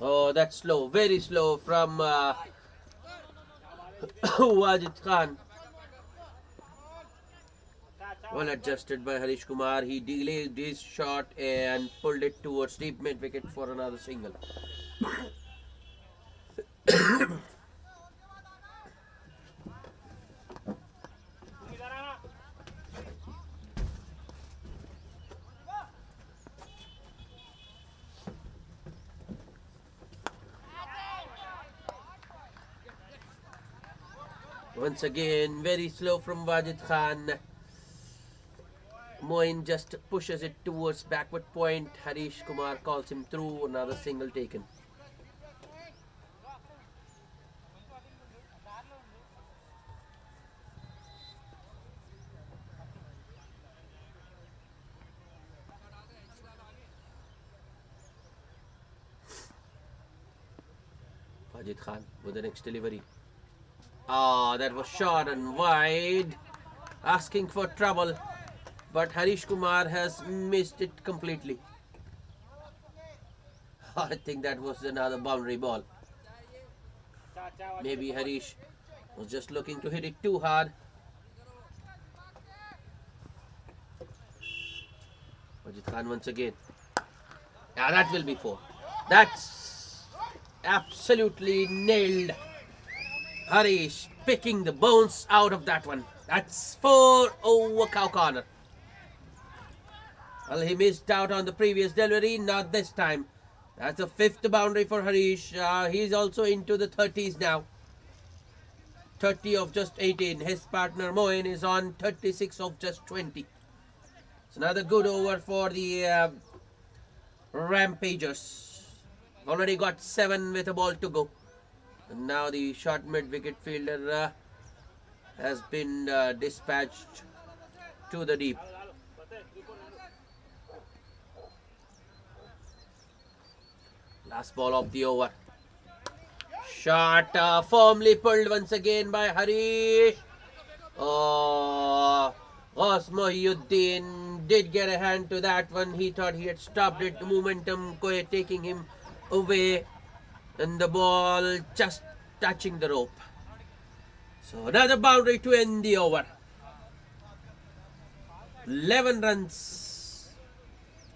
Oh, that's slow. Very slow from Wajid Khan. Well adjusted by Harish Kumar. He delayed his shot and pulled it towards deep mid wicket for another single. Once again, very slow from Wajid Khan. Moin just pushes it towards backward point. Harish Kumar calls him through. Another single taken. Wajid Khan with the next delivery. Ah, that was short and wide. Asking for trouble. But Harish Kumar has missed it completely. I think that was another boundary ball. Maybe Harish was just looking to hit it too hard. Wajid Khan once again. Yeah, that will be 4. That's absolutely nailed. Harish picking the bones out of that one. That's 4 over cow corner. Well, he missed out on the previous delivery, not this time. That's the 5th boundary for Harish. He's also into the 30s now. 30 of just 18. His partner Moin is on 36 of just 20. It's another good over for the Rampagers. Already got 7 with a ball to go. And now the short mid-wicket fielder has been dispatched to the deep. Last ball of the over. Shot firmly pulled once again by Harish. Oh, Mohiyuddin did get a hand to that one. He thought he had stopped it. Momentum taking him away. And the ball just touching the rope. So another boundary to end the over. 11 runs.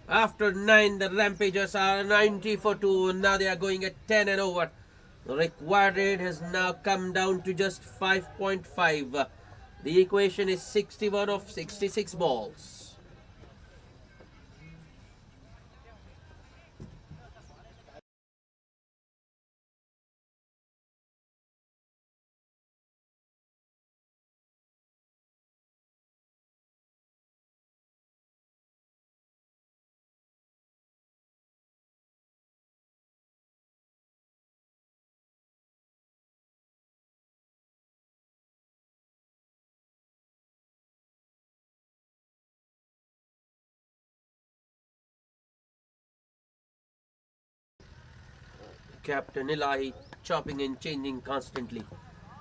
After 9, the Rampagers are 90 for 2. Now they are going at 10 and over. The required rate has now come down to just 5.5. The equation is 61 of 66 balls. Captain Ilahi chopping and changing constantly.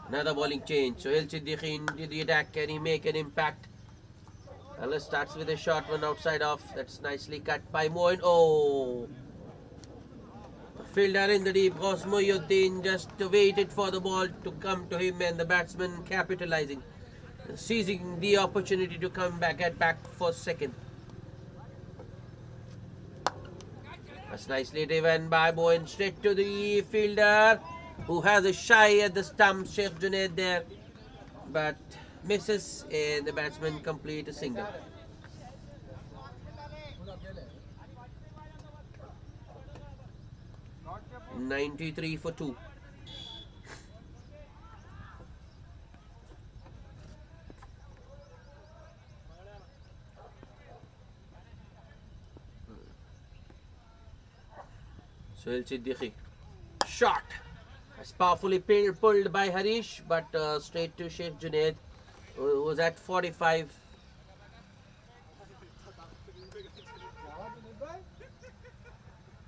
Another bowling change. So El Siddiqui into the attack. Can he make an impact? Alice starts with a short one outside off. That's nicely cut by Moin. Oh! The fielder in the deep. Mohiyuddin just waited for the ball to come to him, and the batsman capitalizing. Seizing the opportunity to come back, get back for second. That's nicely driven by Moin straight to the fielder who has a shy at the stump, Sheikh Junaid there, but misses and the batsman complete a single. 93 for 2. Sohail Siddiqui. Shot. It's powerfully pulled by Harish, but straight to Sheikh Junaid, who was at 45.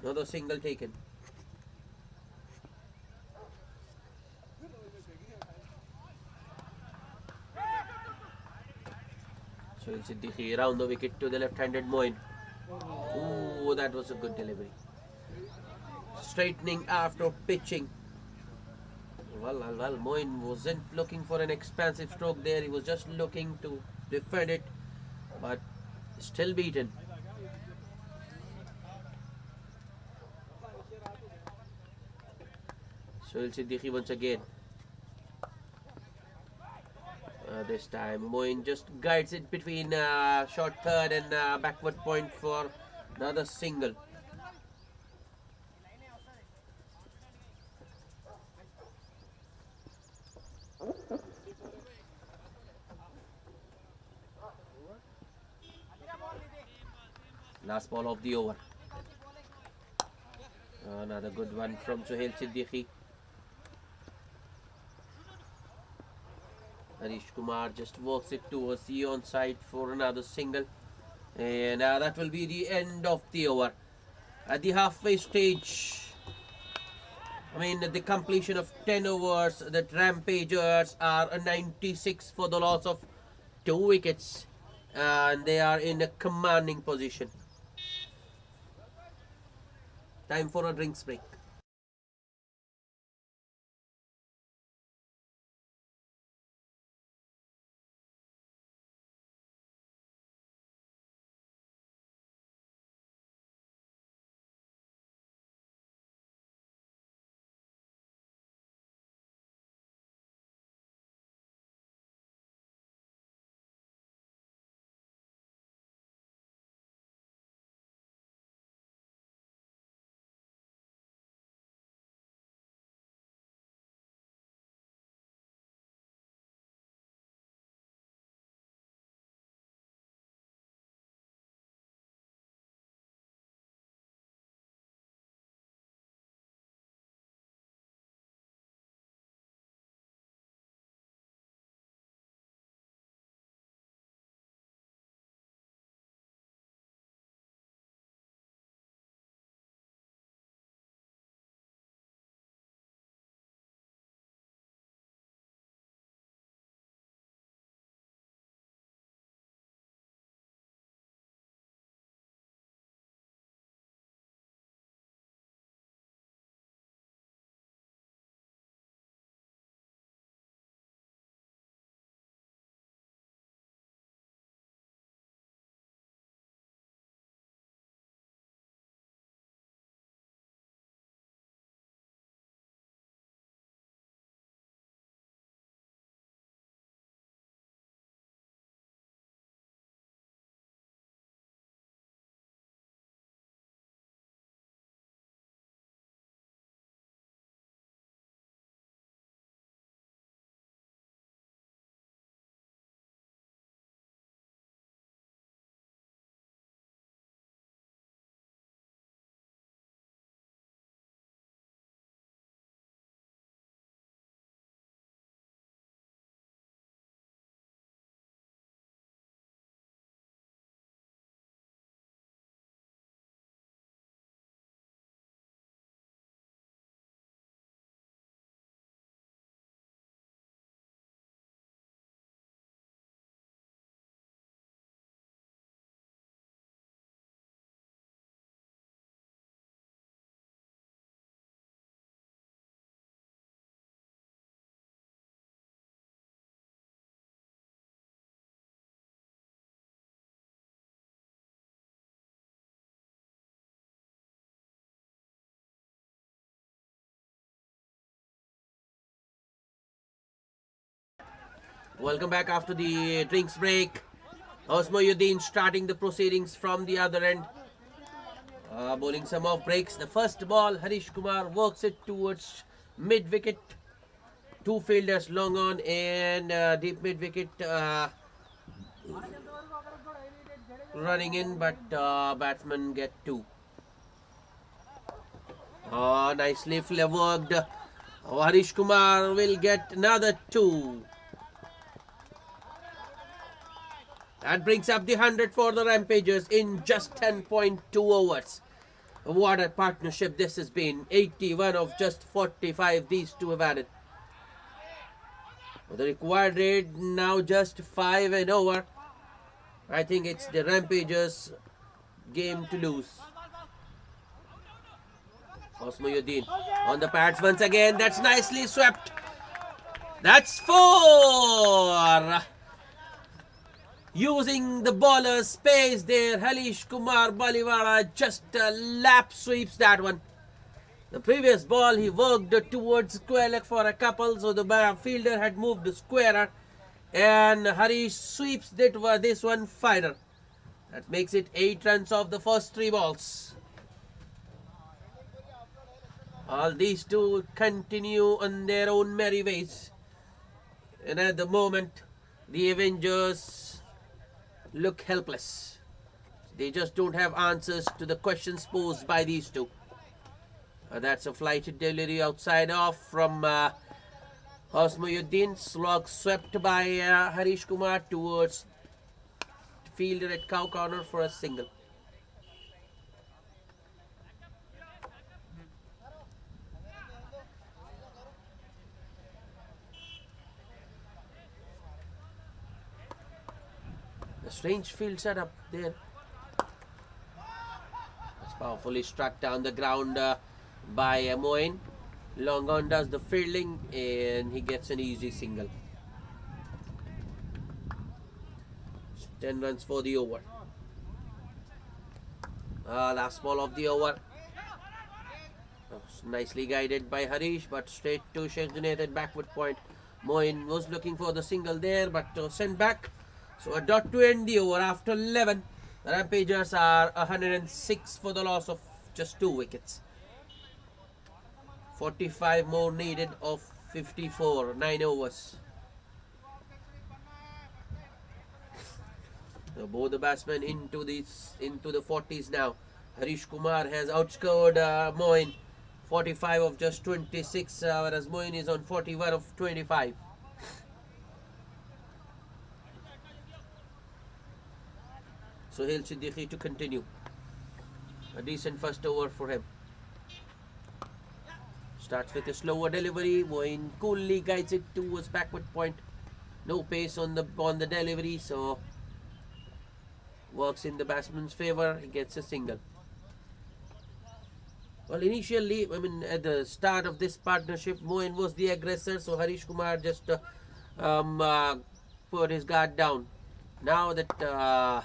Another single taken. Sohail Siddiqui around the wicket to the left-handed Moin. Ooh, that was a good delivery. Straightening after pitching. Well, Moin wasn't looking for an expansive stroke there. He was just looking to defend it, but still beaten. Sohail Siddiqui once again. This time Moin just guides it between short third and backward point for another single. Last ball of the over. Another good one from Sohail Siddiqui. Harish Kumar just works it towards the onside for another single. And that will be the end of the over. At the halfway stage, I mean, at the completion of 10 overs, the Rampagers are a 96 for the loss of 2 wickets. And they are in a commanding position. Time for a drinks break. Welcome back after the drinks break. Osmoyuddin starting the proceedings from the other end. Bowling some off breaks. The first ball, Harish Kumar works it towards mid wicket. Two fielders long on and deep mid wicket running in, but batsmen get two. Nicely worked. Harish Kumar will get another two. That brings up the 100 for the Rampagers in just 10.2 overs. What a partnership this has been. 81 of just 45 these two have added. The required rate now just 5 and over. I think it's the Rampagers' game to lose. Osmoyuddin on the pads once again. That's nicely swept. That's 4. Using the bowler's space there, Harish Kumar Baliwala just lap sweeps that one. The previous ball he worked towards square leg for a couple, so the fielder had moved squarer, and Harish sweeps this one finer. That makes it 8 runs off the first 3 balls. All these two continue on their own merry ways, and at the moment the Avengers look helpless. They just don't have answers to the questions posed by these two. That's a flighted delivery outside off from Osmoyuddin. Slog swept by Harish Kumar towards fielder at cow corner for a single. A strange field setup there. It's powerfully struck down the ground by Moin. Long on does the fielding and he gets an easy single. 10 runs for the over. Last ball of the over. Nicely guided by Harish, but straight to Sheikh Junaid at backward point. Moin was looking for the single there, but sent back. So a dot to end the over after 11. The Rampagers are 106 for the loss of just 2 wickets. 45 more needed of 54, 9 overs. So both the batsmen into the 40s now. Harish Kumar has outscored Moin 45 of just 26, whereas Moin is on 41 of 25. Sohail Siddiqui to continue. A decent first over for him. Starts with a slower delivery. Moin coolly guides it towards backward point. No pace on the delivery, so works in the batsman's favour. He gets a single. Well, initially, at the start of this partnership, Moin was the aggressor, so Harish Kumar just put his guard down. Now that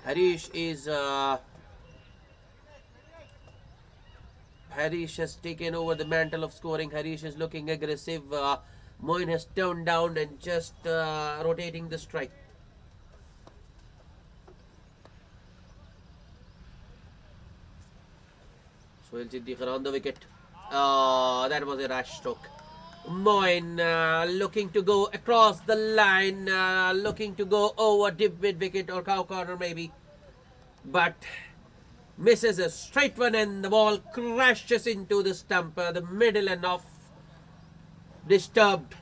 Harish has taken over the mantle of scoring. Harish is looking aggressive. Moin has turned down and just rotating the strike. Sohail Siddiqui on the wicket. That was a rash stroke. Moin looking to go across the line, looking to go over deep mid wicket or cow corner maybe, but misses a straight one and the ball crashes into the stump. The middle and off, disturbed.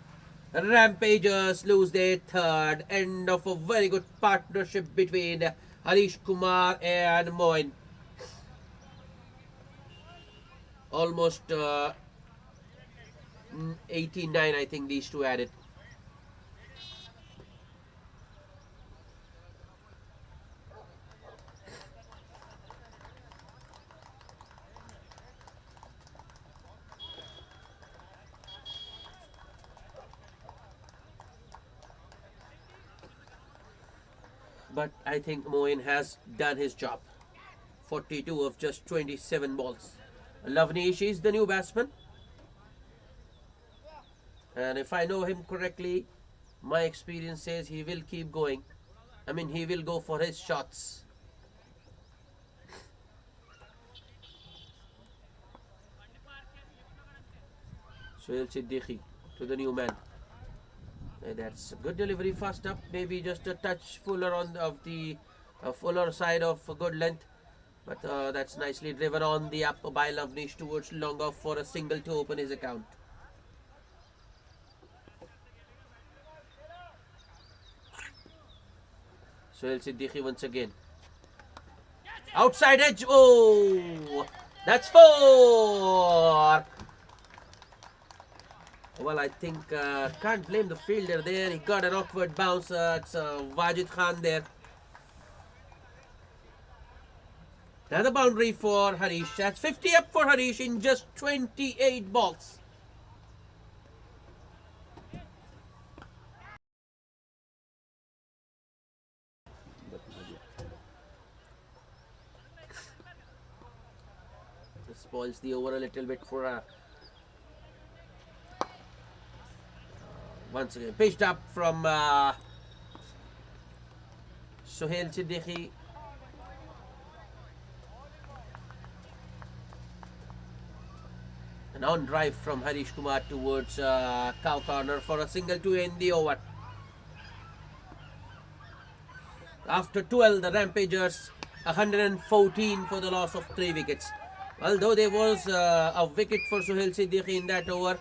Rampagers lose their third. End of a very good partnership between Harish Kumar and Moin. Almost 89, I think these two added. But I think Moin has done his job. 42 of just 27 balls. Lavnish is the new batsman. And if I know him correctly, My experience says he will keep going. I mean, he will go for his shots. Sohail Siddiqui to the new man. That's a good delivery. Fast up, maybe just a touch fuller on the fuller side of a good length. But that's nicely driven on the up by Lovnish towards long off for a single to open his account. Sohail Siddiqui once again. Outside edge. Oh, that's 4. Well, I think can't blame the fielder there. He got an awkward bounce. It's Wajid Khan there. Another boundary for Harish. That's 50 up for Harish in just 28 balls. This spoils the over a little bit for once again pitched up from Sohail Siddiqui. An on drive from Harish Kumar towards cow corner for a single to end the over. After 12, the Rampagers 114 for the loss of 3 wickets. Although there was a wicket for Sohail Siddiqui in that over,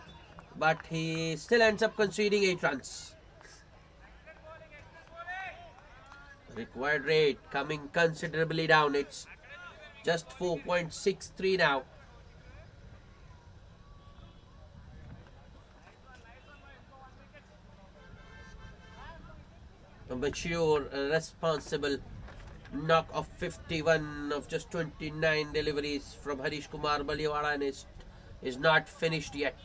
but he still ends up conceding 8 runs. Required rate coming considerably down. It's just 4.63 now. A mature, responsible knock of 51 of just 29 deliveries from Harish Kumar Baliwala, and is not finished yet.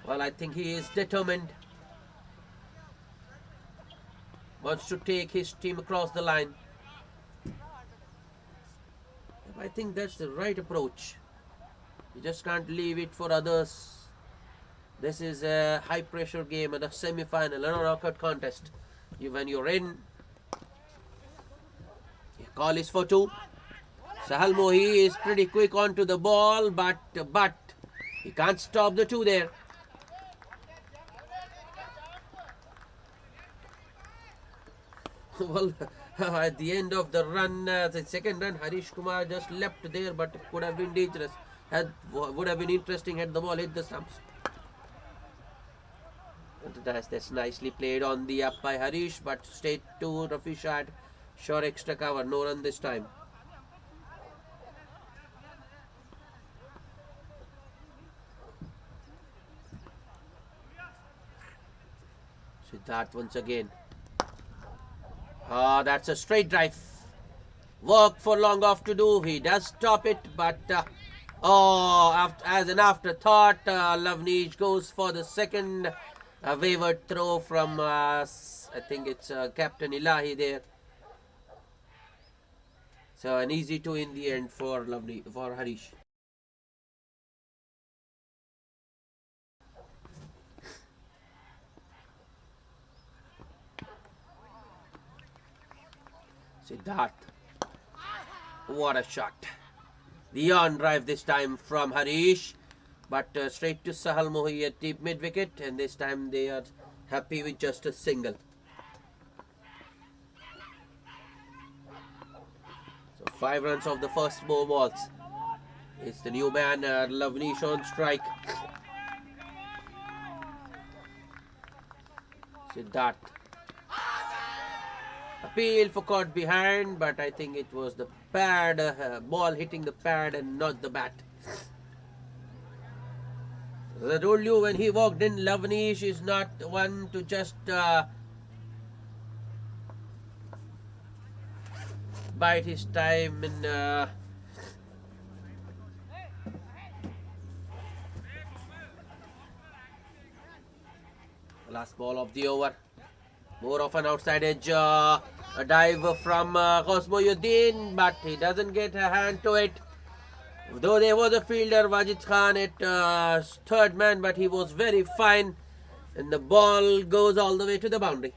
Well, I think he is determined. Wants to take his team across the line. I think that's the right approach. You just can't leave it for others. This is a high pressure game and a semi-final, a knockout contest. When you're in, your call is for 2. Sahal Mohi is pretty quick onto the ball, but he can't stop the 2 there. Well, at the end of the run, the second run, Harish Kumar just leapt there, but it could have been dangerous. Would have been interesting had the ball hit the stumps. That's nicely played on the up by Harish, but straight to Rafi Shad. Sure extra cover, no run this time. Siddharth once again. That's a straight drive. Work for long off to do. He does stop it, but as an afterthought, Lovnish goes for the second wayward throw from I think it's Captain Ilahi there. So an easy 2 in the end for Harish. Siddharth. What a shot. The on drive this time from Harish. But straight to Sahal Mohi at deep mid wicket, and this time they are happy with just a single. So 5 runs off the first 4 balls. It's the new man, Lovnish on strike. Siddharth. Appeal for caught behind, but I think it was the pad, ball hitting the pad and not the bat. As I told you, when he walked in, Lovnish is not one to just bite his time in last ball of the over. More of an outside edge, a dive from Qasmoyuddin, but he doesn't get a hand to it. Though there was a fielder, Wajid Khan, at third man, but he was very fine And the ball goes all the way to the boundary.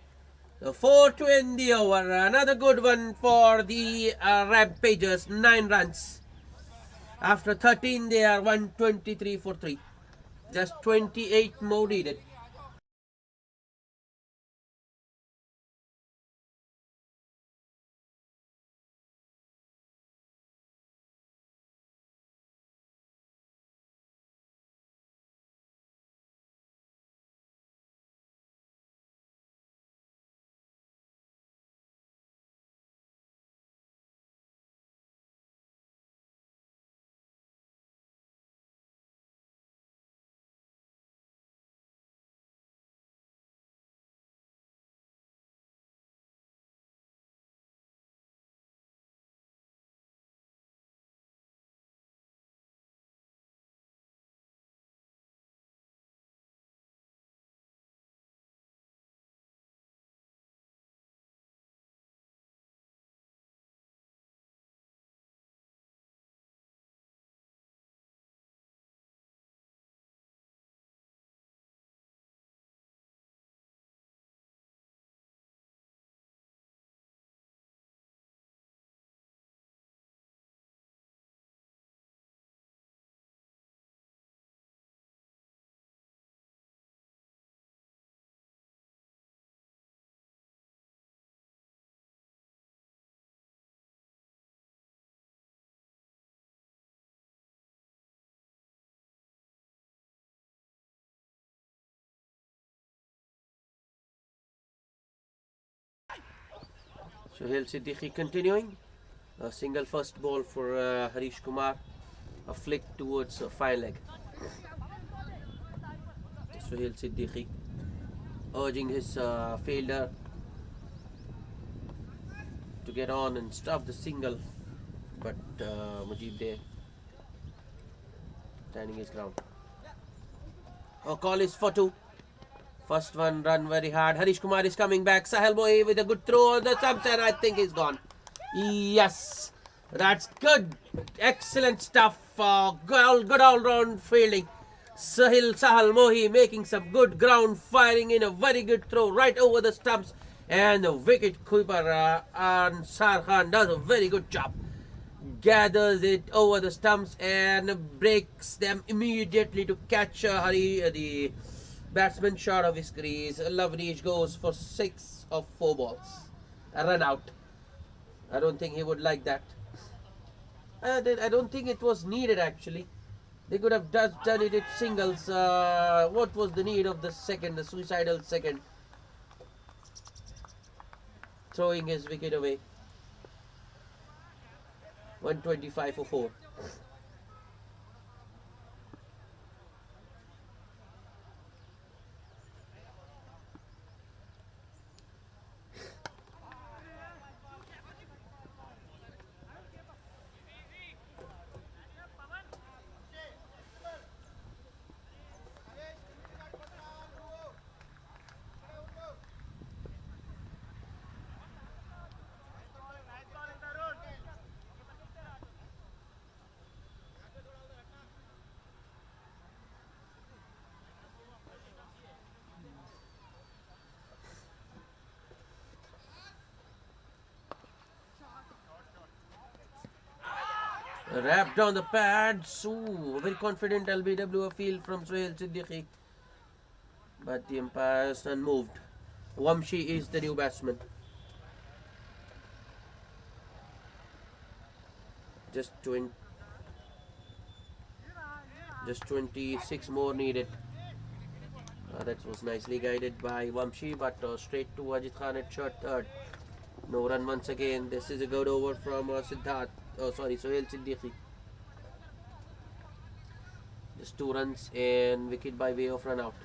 So 4 to end the over. Another good one for the Rampagers. 9 runs. After 13, they are 123 for 3. Just 28 more needed. Sohail Siddiqui continuing. A single first ball for Harish Kumar. A flick towards a fine leg. Sohail Siddiqui urging his fielder to get on and stop the single. But Mujib there standing his ground. A call is for 2. First one run very hard. Harish Kumar is coming back. Sahil Mohi with a good throw on the stumps, and I think he's gone. Yes, that's good. Excellent stuff. Good all-round fielding. Sahil Mohi making some good ground firing in a very good throw right over the stumps. And the wicket keeper Ansar Khan does a very good job. Gathers it over the stumps and breaks them immediately to catch the batsman short of his crease. Lavneesh goes for 6 of 4 balls. A run out. I don't think he would like that. I don't think it was needed actually. They could have done it at singles. What was the need of the second, the suicidal second? Throwing his wicket away. 125 for 4. Wrapped on the pads. Ooh, very confident LBW field from Sohail Siddiqui. But the umpire is unmoved. Wamshi is the new batsman. Just 26 more needed. That was nicely guided by Wamshi, but straight to Ajit Khan at short third. No run once again. This is a good over from Sohail Siddiqui. Just 2 runs and wicket by way of run out.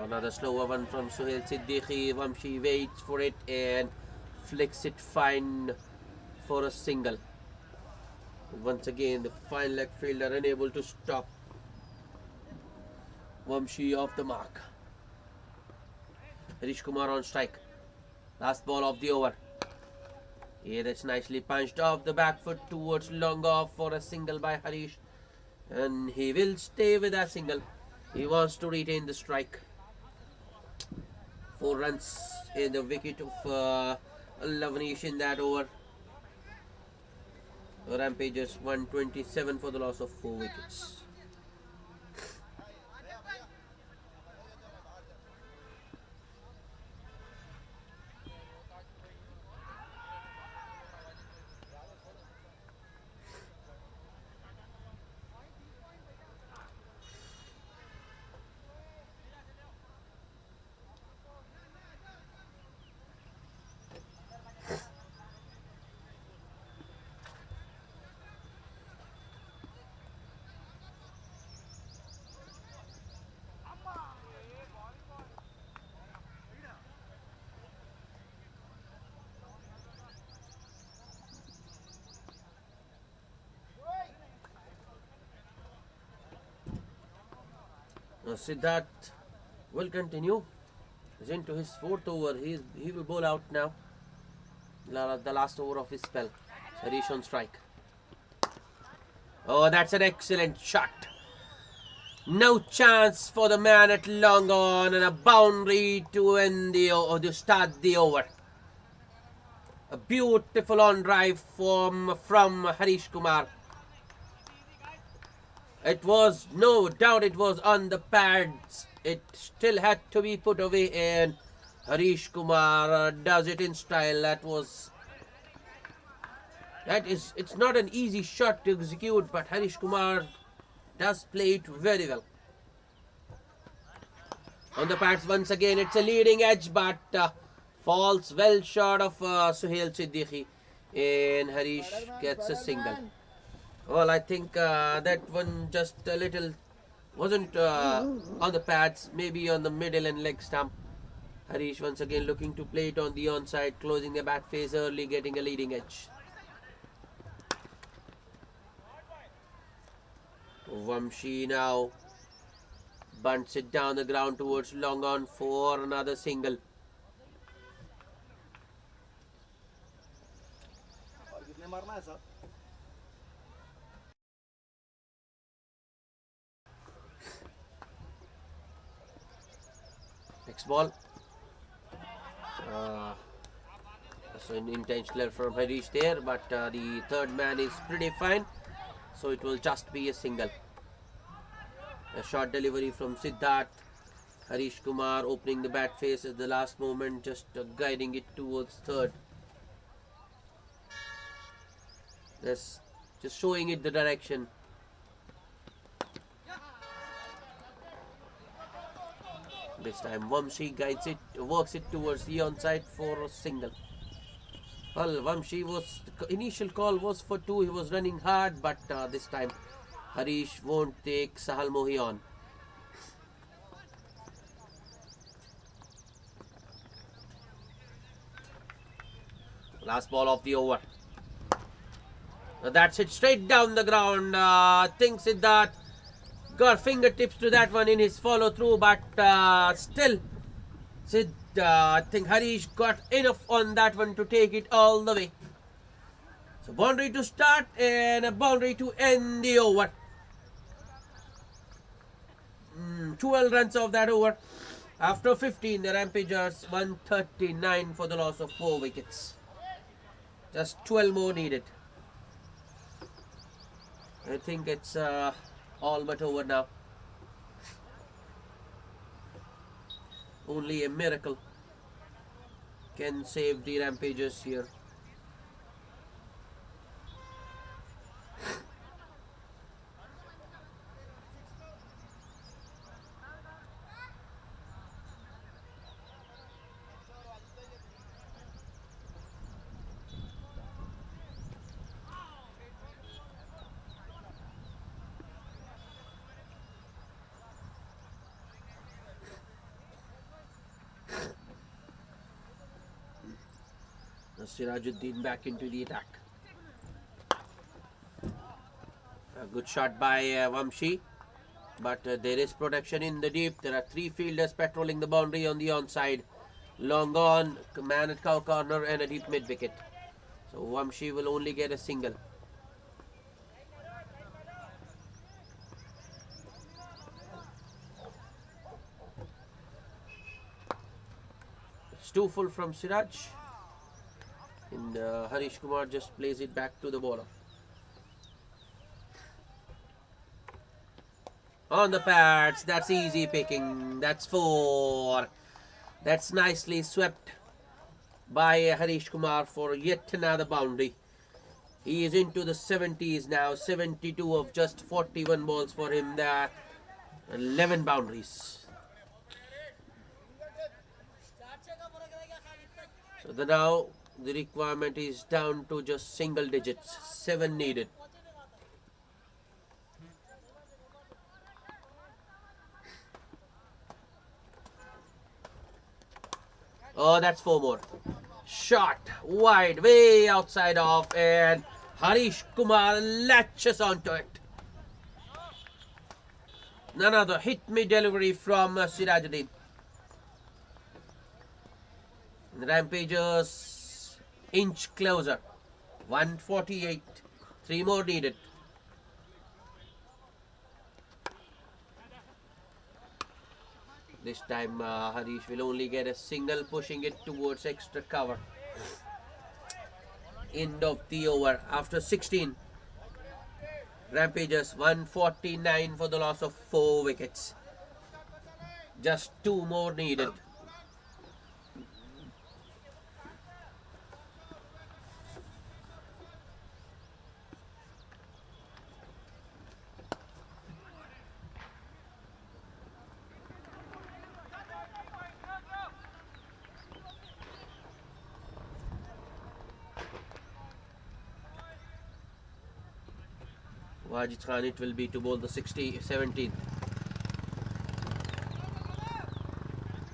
Another slower one from Sohail Siddiqui. Wamshi waits for it and flicks it fine for a single. Once again, the fine leg fielder unable to stop Wamshi off the mark. Harish Kumar on strike. Last ball of the over. Yeah, that's nicely punched off the back foot towards long off for a single by Harish. And he will stay with that single. He wants to retain the strike. 4 runs in the wicket of Lavanish in that over. Rampagers 127 for the loss of 4 wickets. Siddharth will continue. He's into his 4th over. He will bowl out now. The last over of his spell. Harish on strike. Oh, that's an excellent shot. No chance for the man at long on, and a boundary to end to start the over. A beautiful on drive from Harish Kumar. It was, no doubt, it was on the pads. It still had to be put away, and Harish Kumar does it in style. It's not an easy shot to execute, but Harish Kumar does play it very well. On the pads once again, it's a leading edge, but falls well short of Suhail Siddiqui, and Harish gets a single. Well, I think that one just a little wasn't on the pads, maybe on the middle and leg stump. Harish once again looking to play it on the onside, closing the bat face early, getting a leading edge. Vamshi now bunts it down the ground towards long on for another single. Next ball. So an intentional from Harish there, but the third man is pretty fine, so it will just be a single. A short delivery from Siddharth. Harish Kumar opening the bat face at the last moment, just guiding it towards third. Just showing it the direction. This time Vamshi guides it, works it towards the onside for a single. Well, Vamshi was, the initial call was for 2, he was running hard, but this time Harish won't take Sahal Mohi on. Last ball of the over. That's it, straight down the ground. Thinks Siddharth got fingertips to that one in his follow through, but still I think Harish got enough on that one to take it all the way. So boundary to start and a boundary to end the over. 12 runs of that over. After 15, the Rampagers 139 for the loss of 4 wickets. Just 12 more needed. I think it's all but over now. Only a miracle can save the Rampagers here. Sirajuddin back into the attack. A good shot by Vamshi, but there is protection in the deep. There are 3 fielders patrolling the boundary on the onside. Long on, man at cow corner and a deep mid wicket. So Vamshi will only get a single. too full from Siraj. And Harish Kumar just plays it back to the bowler. On the pads, that's easy picking. That's 4. That's nicely swept by Harish Kumar for yet another boundary. He is into the 70s now. 72 of just 41 balls for him there. 11 boundaries. So now the requirement is down to just single digits. 7 needed. Oh, that's 4 more. Shot wide, way outside off, and Harish Kumar latches onto it. Another hit-me delivery from Sirajuddin. Rampagers inch closer. 148. 3 more needed. This time Harish will only get a single, pushing it towards extra cover. End of the over after 16. Rampagers 149 for the loss of 4 wickets. Just 2 more needed. Wajid Khan, it will be to bowl the 17th.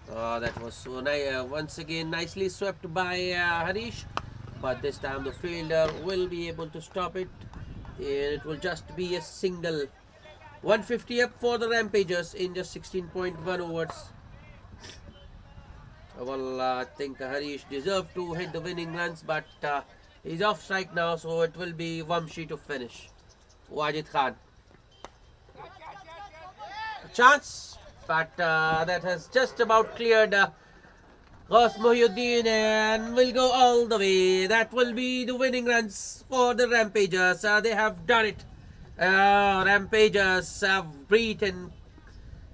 That was so nice. Once again, nicely swept by Harish. But this time the fielder will be able to stop it. And it will just be a single. 150 up for the Rampagers in just 16.1 overs. Well, I think Harish deserved to hit the winning runs. But he's off strike now. So it will be Vamshi to finish. Wajid Khan. A chance, but that has just about cleared Ghaus Mohiuddin and will go all the way. That will be the winning runs for the Rampagers. They have done it. Rampagers have beaten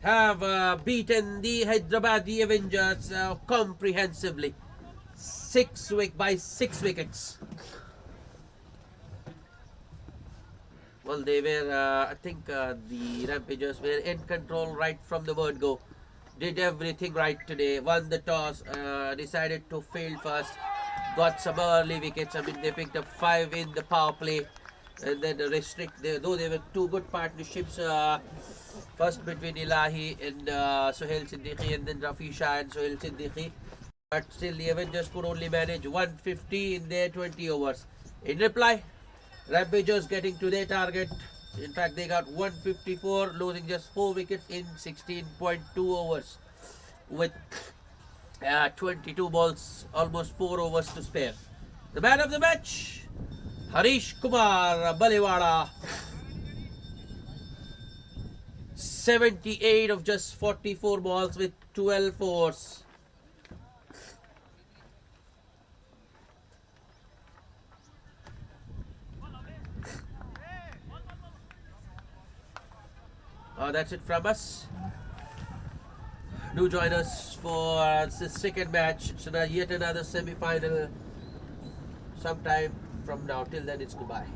the Hyderabadi Avengers comprehensively. 6 wickets. Well, they were, I think the Rampagers were in control right from the word go. Did everything right today. Won the toss, decided to field first. Got some early wickets. I mean, they picked up 5 in the power play. And then though they were 2 good partnerships. First between Ilahi and Sohail Siddiqui, and then Rafi Shah and Sohail Siddiqui. But still, the Avengers could only manage 150 in their 20 overs. In reply, Rampagers getting to their target. In fact, they got 154, losing just 4 wickets in 16.2 overs with 22 balls, almost 4 overs to spare. The man of the match, Harish Kumar Baliwala. 78 of just 44 balls with 12 fours. That's it from us. Do join us for the second match. So now yet another semi-final sometime from now. Till then, it's goodbye.